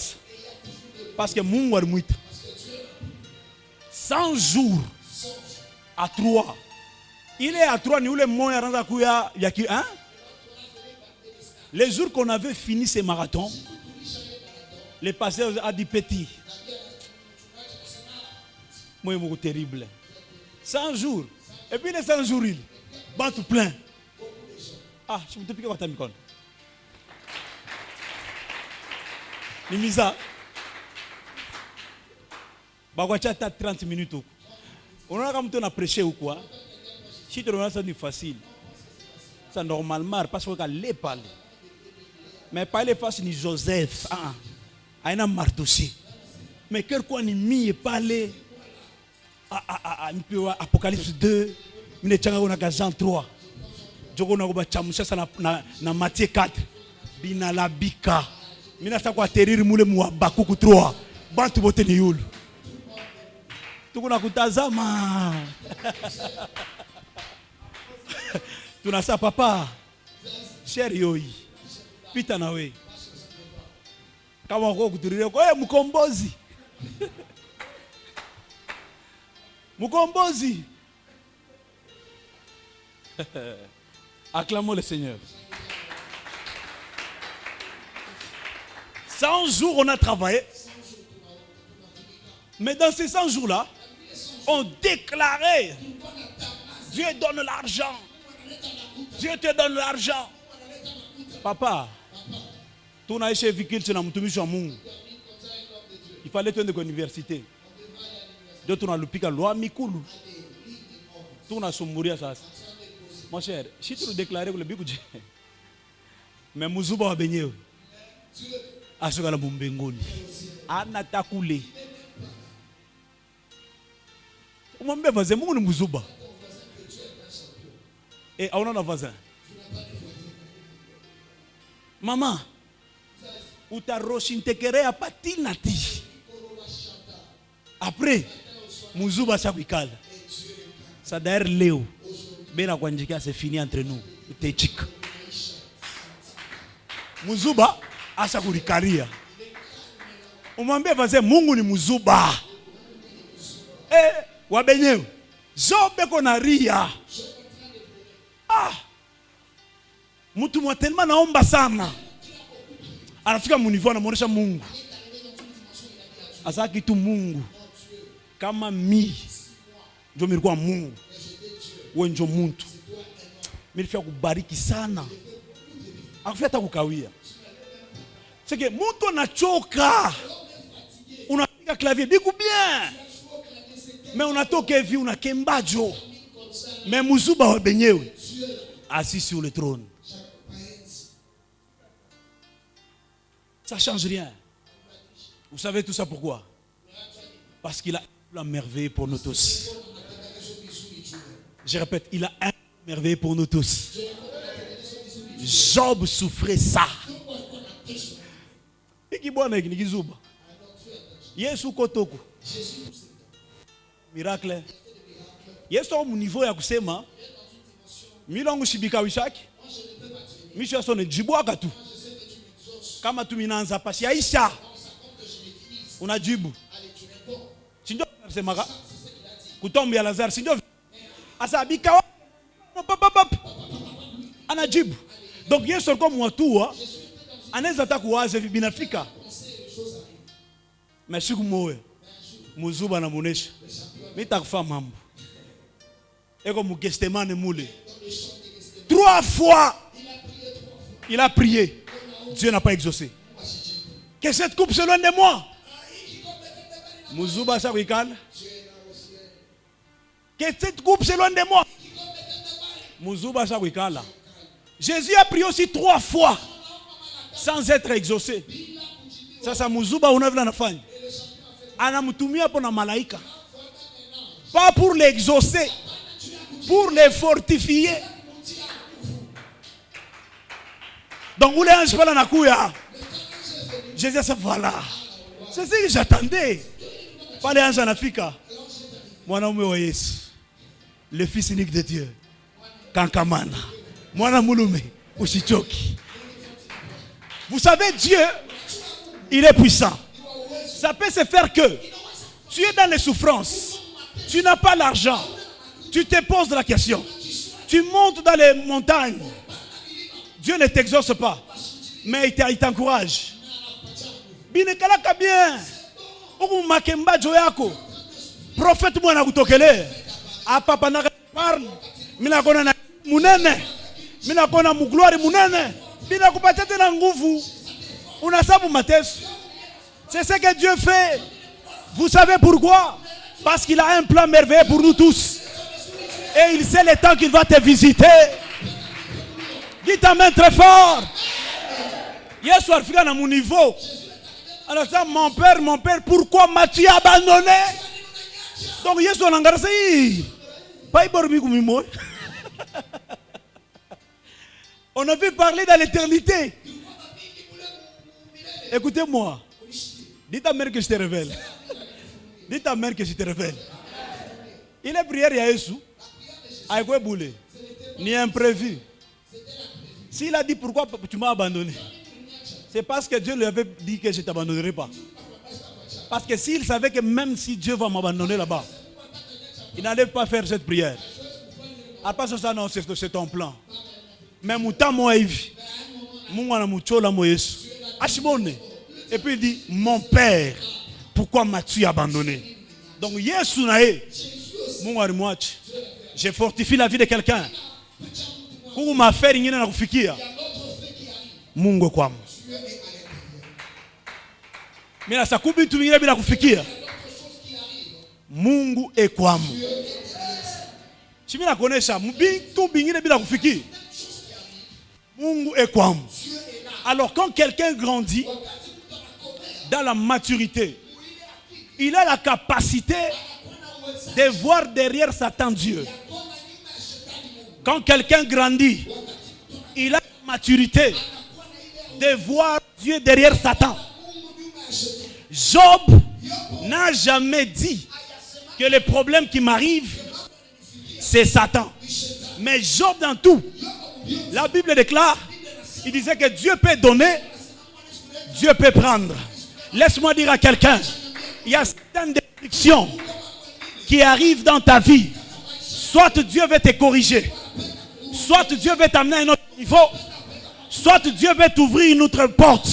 Parce que Mou, on a 100 jours à 3. Il est à 3, nous les mots, il y a qui, hein? Les jours qu'on avait fini ces marathons, les pasteurs a dit petit. Moi, c'est terrible. 100 jours. Et puis les 100 jours, il bat tout plein. Ah, je me dis que tu as Limisa. Bagwacha 30 minutes. On a comme on prêché ou quoi? Si tu regardes ça, c'est facile. C'est normalement parce qu'on a parler. Mais parler facile ni Joseph. Ah, il a mardoché. Mais quel quoi ni mi parler. Apocalypse 2, on a Jean 3. On a Matthieu 4. Bina la bika. Mina sa kwa teriri mule mwa bakuku 3. Bantu bote ni yulu. Tukuna kutazama. Tunasa papa. Cher yoi. Pita nawe. Kama uko kuturire kwa mkombozi. Mukombozi. Acclamons le Seigneur. 100 jours on a travaillé. Mais dans ces 100 jours-là, on déclarait Dieu donne l'argent. Dieu te donne l'argent. Papa, tu n'as pas vécu chez Mungu. Il fallait te à l'université. Dieu tu n'as pas loi mikulu. Tu n'as pas mourir ça. Mon cher, si tu le déclarais que le bigouji, mais Muzuba va baigner. À ce cas-là, Mumbengoni. Anatakoulé. Comment me faisait mon Muzuba? Et on a un voisin. Maman, ou ta rochine te kere a patinati. Après, Muzuba Sabikal. Ça d'ailleurs Léo. Ben Kwanjika, c'est fini entre nous. T'es chic. Muzuba Asakurikaria. On m'a dit Mungu ni Muzuba. Eh, wabenye. Zobe konaria. Ah. Mutu mwa tellement naomba sana. Anafika munivo anamuonesha Mungu. Asa kitu Mungu. Kama mi. Ndio nilikuwa Mungu. Wewe ndio mtu. Nilifia kubariki sana. Akufia hata kukawia. Sike mtu anachoka. Unapiga clavier biku bien. Mais unatoka hivi unakembajo. Mais Muzuba wa benyewe assis sur le trône. Ça change rien. Vous savez tout ça pourquoi? Parce qu'il a un merveille pour nous tous. Je répète, il a un merveille pour nous tous. Job souffrait ça. Yesu kotoko. Miracle. Yesu au niveau ya kusema milongo shibika wishaki. Misho sone jibwaka tu. Kama tu minaanza pasi Aisha. Unajibu. Sindio semaka. Kutombe ya Lazaro sindio. Asabika anajibu. Donc Yesu comme watu anaweza takuwaza binafika. Mais siku moyo Muzuba na munesha. Mitakufa mambo. Eko mugestemane moule. 3 fois il a prié. Dieu n'a pas exaucé. Que cette coupe s'éloigne de moi. Muzuba Sarikal. Que cette coupe s'éloigne de moi. Muzuba Sarikala. Jésus a prié aussi 3 fois sans être exaucé. Ça muzuba unavila nafanya. Anamutumia pour na malaika. Pas pour l'exaucer, pour les fortifier. Donc, où les anges parlent na kuya, Jésus ça voilà. C'est ce que j'attendais. Pas les anges anafika. Mwanaume wa Yesu, le fils unique de Dieu. Kankamana. Mwana mulume usichoki. Vous savez, Dieu, il est puissant. Ça peut se faire que tu es dans les souffrances. Tu n'as pas l'argent. Tu te poses la question. Tu montes dans les montagnes. Dieu ne t'exauce pas. Mais il t'encourage. Binekalaka bien. Oku makemba joyako. Prophète mwana kutokele. Apa na parle. Mina kona na munene. Mina kona mugloire munene. Bina kupatete na nguvu. Unasabu mateso. C'est ce que Dieu fait. Vous savez pourquoi? Parce qu'il a un plan merveilleux pour nous tous. Et il sait le temps qu'il va te visiter. Dis ta main très fort. Hier soir, je suis à mon niveau. Alors ça, mon père, pourquoi m'as-tu abandonné? Donc hier soir, on a vu parler dans l'éternité. Écoutez-moi. Dis ta mère que je te révèle. Dis ta mère que je te révèle. Il est prière à Jésus. Avec quoi bouler? Ni imprévu. S'il a dit pourquoi tu m'as abandonné, c'est parce que Dieu lui avait dit que je ne t'abandonnerai pas. Parce que s'il savait que même si Dieu va m'abandonner là-bas, il n'allait pas faire cette prière. À part ça, non, c'est ton plan. Mais mouta moïve, mouana mouchola moïse, achibone. Et puis il dit, mon père, pourquoi m'as-tu abandonné? Donc, Yesu nae, mouana mouach, je fortifie la vie de quelqu'un. Kou m'a fait rien na kufikia. Mungu kwamu. Mina sakubi tu vingine bila kufikia. Mungu ekwamu. Si mina konesha tu vingine bila kufikia. Mungu ekwamu. Alors quand quelqu'un grandit dans la maturité, il a la capacité de voir derrière Satan Dieu. Quand quelqu'un grandit, il a la maturité de voir Dieu derrière Satan. Job n'a jamais dit que le problème qui m'arrive, c'est Satan. Mais Job dans tout, la Bible déclare, il disait que Dieu peut donner, Dieu peut prendre. Laisse-moi dire à quelqu'un, il y a certaines destructions qui arrivent dans ta vie. Soit Dieu veut te corriger, soit Dieu veut t'amener à un autre niveau, soit Dieu veut t'ouvrir une autre porte.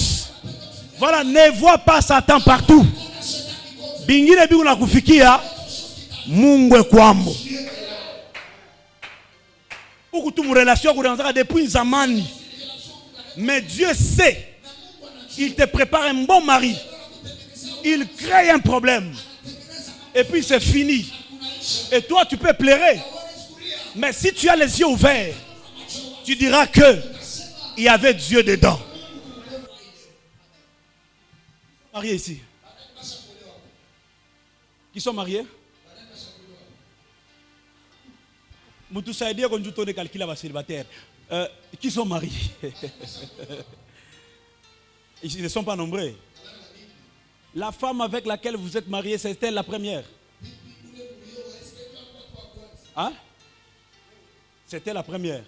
Voilà, ne vois pas Satan partout. Bingine bigu na kufikia Mungu kwambo. Pour que tu me relation depuis zamani. Mais Dieu sait, il te prépare un bon mari. Il crée un problème. Et puis c'est fini. Et toi tu peux pleurer. Mais si tu as les yeux ouverts, tu diras que il y avait Dieu dedans. Mariés ici. Qui sont mariés? Qui sont mariés? Ils ne sont pas nombreux. La femme avec laquelle vous êtes mariés, c'était la première. Hein? C'était la première.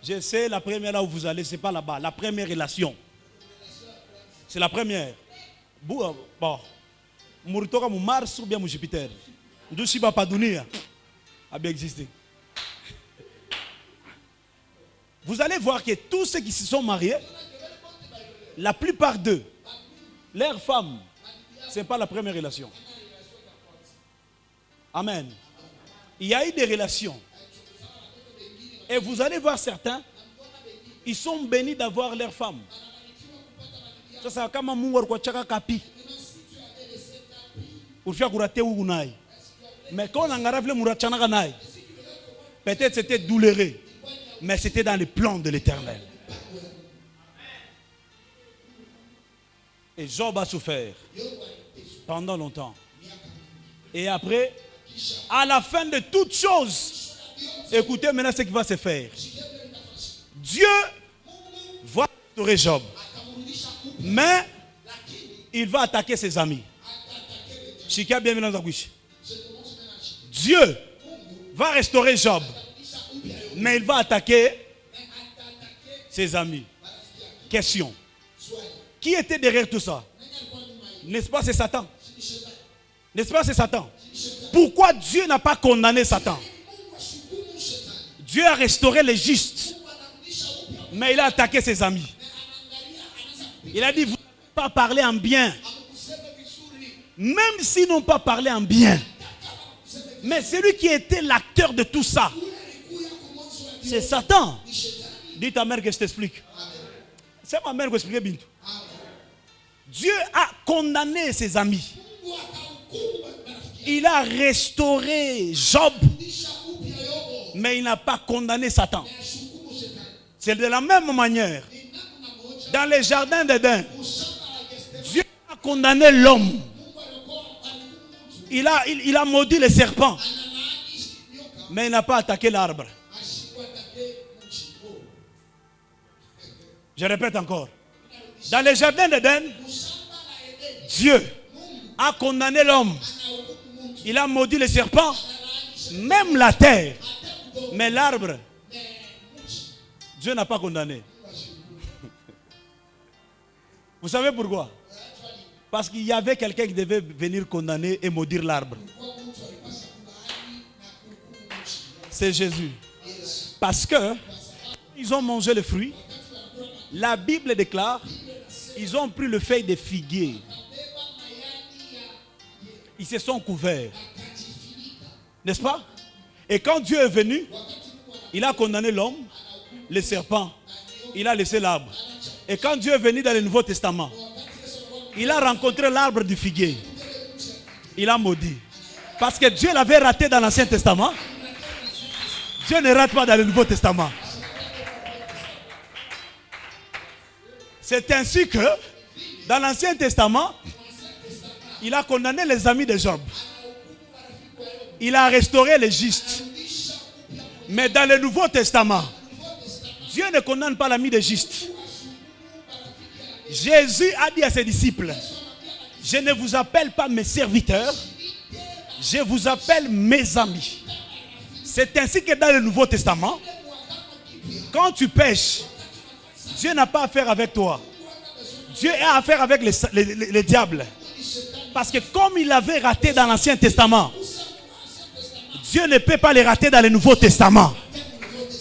Je sais, la première là où vous allez, ce n'est pas là-bas. La première relation. C'est la première. Bon. Mouritoka mou Mars ou bien mou Jupiter. Ndouchi ba Padounia a bien existé. Vous allez voir que tous ceux qui se sont mariés, la plupart d'eux, leurs femmes, ce n'est pas la première relation. Amen. Il y a eu des relations. Et vous allez voir certains, ils sont bénis d'avoir leurs femmes. Ça, c'est comme un mouar kwa chaka kapi. Mais quand on a peut-être c'était douloureux. Mais c'était dans les plans de l'Éternel. Et Job a souffert pendant longtemps. Et après, à la fin de toutes choses, écoutez maintenant ce qui va se faire. Dieu va restaurer Job. Mais il va attaquer ses amis. Dieu va restaurer Job. Mais il va attaquer ses amis. Question. Qui était derrière tout ça? N'est-ce pas, c'est Satan? N'est-ce pas, c'est Satan? Pourquoi Dieu n'a pas condamné Satan? Dieu a restauré les justes. Mais il a attaqué ses amis. Il a dit, vous n'avez pas parlé en bien. Même s'ils n'ont pas parlé en bien. Mais celui qui était l'acteur de tout ça, c'est Satan. Dis ta mère que je t'explique. C'est ma mère qui explique Bintou. Dieu a condamné ses amis. Il a restauré Job. Mais il n'a pas condamné Satan. C'est de la même manière. Dans les jardins d'Éden, Dieu a condamné l'homme. Il a maudit les serpents. Mais il n'a pas attaqué l'arbre. Je répète encore. Dans les jardins d'Éden, Dieu a condamné l'homme. Il a maudit les serpents, même la terre. Mais l'arbre, Dieu n'a pas condamné. Vous savez pourquoi? Parce qu'il y avait quelqu'un qui devait venir condamner et maudire l'arbre. C'est Jésus. Parce que ils ont mangé le fruit. La Bible déclare, ils ont pris le feuille de figuier. Ils se sont couverts. N'est-ce pas? Et quand Dieu est venu, il a condamné l'homme, le serpent. Il a laissé l'arbre. Et quand Dieu est venu dans le Nouveau Testament, il a rencontré l'arbre du figuier. Il a maudit. Parce que Dieu l'avait raté dans l'Ancien Testament. Dieu ne rate pas dans le Nouveau Testament. C'est ainsi que, dans l'Ancien Testament, il a condamné les amis de Job. Il a restauré les justes. Mais dans le Nouveau Testament, Dieu ne condamne pas l'ami des justes. Jésus a dit à ses disciples, je ne vous appelle pas mes serviteurs, je vous appelle mes amis. C'est ainsi que dans le Nouveau Testament, quand tu pêches, Dieu n'a pas affaire avec toi. Dieu a affaire avec les diables. Parce que comme il avait raté dans l'Ancien Testament, Dieu ne peut pas les rater dans le Nouveau Testament.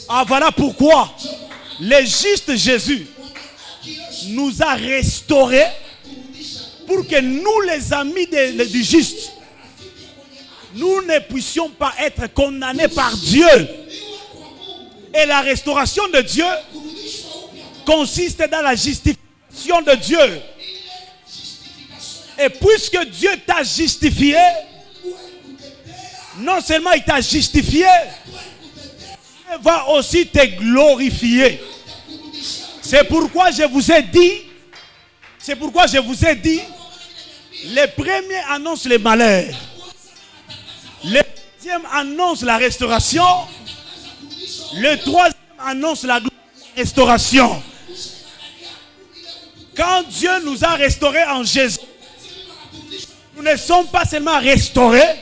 Ah, voilà pourquoi le juste Jésus nous a restaurés pour que nous, les amis du juste, nous ne puissions pas être condamnés par Dieu. Et la restauration de Dieu consiste dans la justification de Dieu. Et puisque Dieu t'a justifié, non seulement il t'a justifié, il va aussi te glorifier. C'est pourquoi je vous ai dit, les premiers annoncent les malheurs. Le deuxième annonce la restauration. Le troisième annonce la restauration. Quand Dieu nous a restaurés en Jésus, nous ne sommes pas seulement restaurés,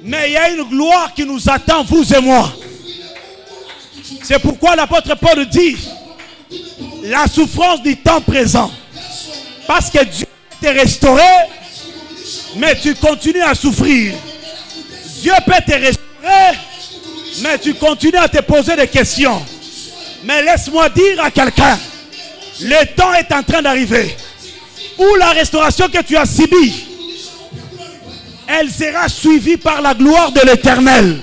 mais il y a une gloire qui nous attend, vous et moi. C'est pourquoi l'apôtre Paul dit la souffrance du temps présent. Parce que Dieu t'a restauré, mais tu continues à souffrir. Dieu peut te restaurer, mais tu continues à te poser des questions. Mais laisse-moi dire à quelqu'un, le temps est en train d'arriver où la restauration que tu as subie, elle sera suivie par la gloire de l'Éternel.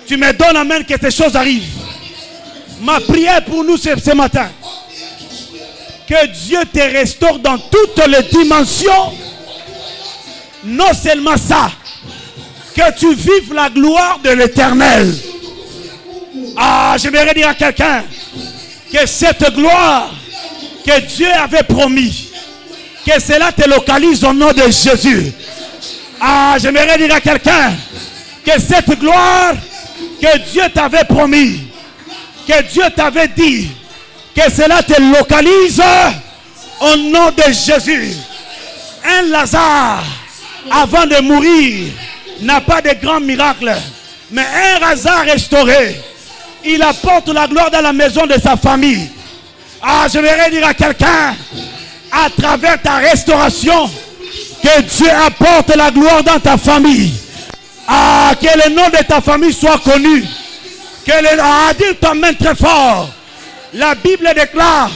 Tu me donnes amen que ces choses arrivent. Ma prière pour nous ce matin, que Dieu te restaure dans toutes les dimensions. Non seulement ça, que tu vives la gloire de l'Éternel. Ah, j'aimerais dire à quelqu'un que cette gloire que Dieu avait promis, que cela te localise au nom de Jésus. Ah, j'aimerais dire à quelqu'un que cette gloire que Dieu t'avait promis, que Dieu t'avait dit, que cela te localise au nom de Jésus. Un Lazare, avant de mourir, n'a pas de grands miracles, mais un Lazare restauré, il apporte la gloire dans la maison de sa famille. Ah, je vais dire à quelqu'un, à travers ta restauration, que Dieu apporte la gloire dans ta famille. Ah, que le nom de ta famille soit connu. Dis ta main très fort. La Bible déclare,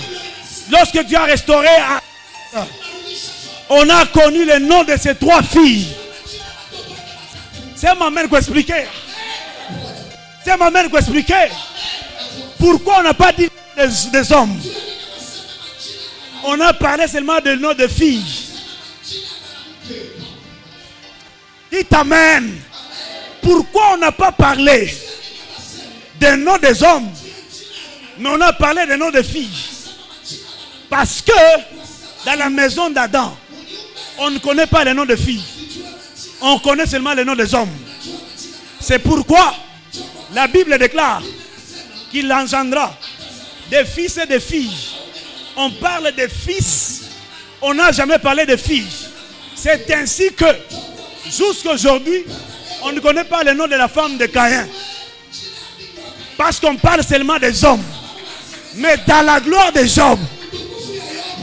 lorsque Dieu a restauré, on a connu le nom de ces 3 filles. C'est ma mère qui expliquer. C'est ma mère qui expliquer. Pourquoi on n'a pas dit des hommes? On a parlé seulement du nom de filles. Dites amen. Pourquoi on n'a pas parlé des noms des hommes, mais on a parlé des noms de filles? Parce que dans la maison d'Adam, on ne connaît pas les noms de filles. On connaît seulement les noms des hommes. C'est pourquoi la Bible déclare qu'il engendra des fils et des filles. On parle des fils, on n'a jamais parlé de filles. C'est ainsi que jusqu'à aujourd'hui, on ne connaît pas le nom de la femme de Caïn. Parce qu'on parle seulement des hommes. Mais dans la gloire des hommes,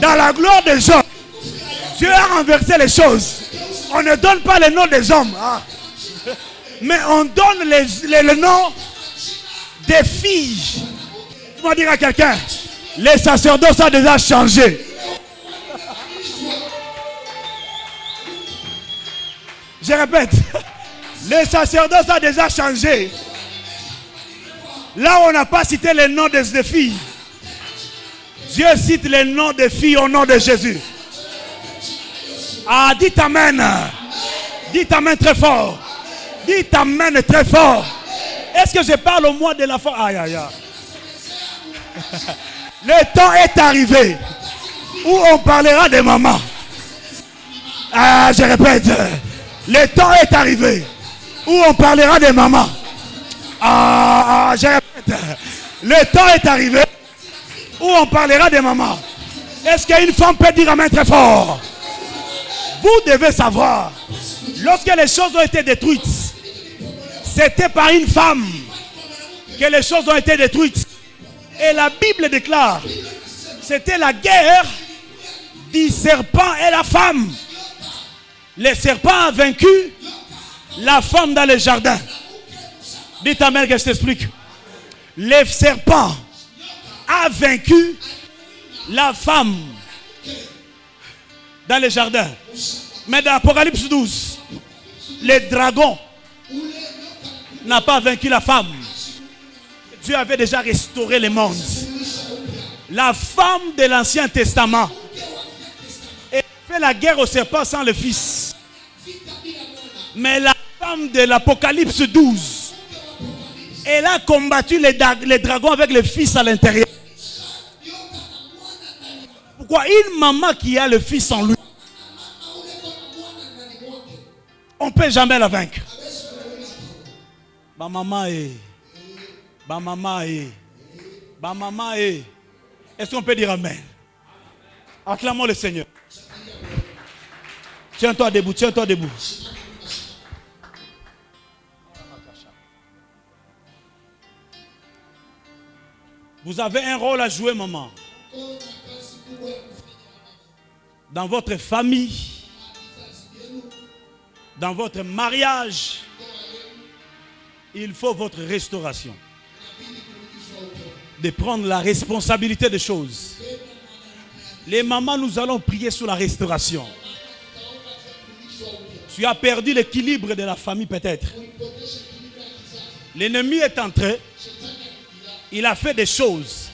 dans la gloire des hommes, Dieu a renversé les choses. On ne donne pas le nom des hommes. Hein. Mais on donne le nom des filles. Je vais dire à quelqu'un, les sacerdoces ont déjà changé. Je répète, les sacerdoces ont déjà changé. Là, on n'a pas cité les noms des filles. Dieu cite les noms des filles au nom de Jésus. Ah, dites amen. Dites amen très fort. Dites amen très fort. Est-ce que je parle au mois de la foi? Aïe, aïe, aïe. Le temps est arrivé où on parlera des mamans. Ah, je répète. Le temps est arrivé où on parlera des mamans. Ah, je répète. Le temps est arrivé où on parlera des mamans. Est-ce qu'une femme peut dire amen très fort? Vous devez savoir, lorsque les choses ont été détruites, c'était par une femme que les choses ont été détruites. Et la Bible déclare, c'était la guerre du serpent et la femme. Le serpent a vaincu la femme dans le jardin. Dites amen que je t'explique. Le serpent a vaincu la femme dans le jardin. Mais dans Apocalypse 12, le dragon n'a pas vaincu la femme. Dieu avait déjà restauré le monde. La femme de l'Ancien Testament fait la guerre au serpent sans le fils. Mais la femme de l'Apocalypse 12, elle a combattu les dragons avec le fils à l'intérieur. Pourquoi une maman qui a le fils en lui, on ne peut jamais la vaincre. Ma maman est. Ma maman est. Ma maman est. Est-ce qu'on peut dire amen? Acclamons le Seigneur. Tiens-toi debout, tiens-toi debout. Vous avez un rôle à jouer, maman. Dans votre famille, dans votre mariage, il faut votre restauration. De prendre la responsabilité des choses. Les mamans, nous allons prier sur la restauration. Tu as perdu l'équilibre de la famille peut-être. L'ennemi est entré. Il a fait des choses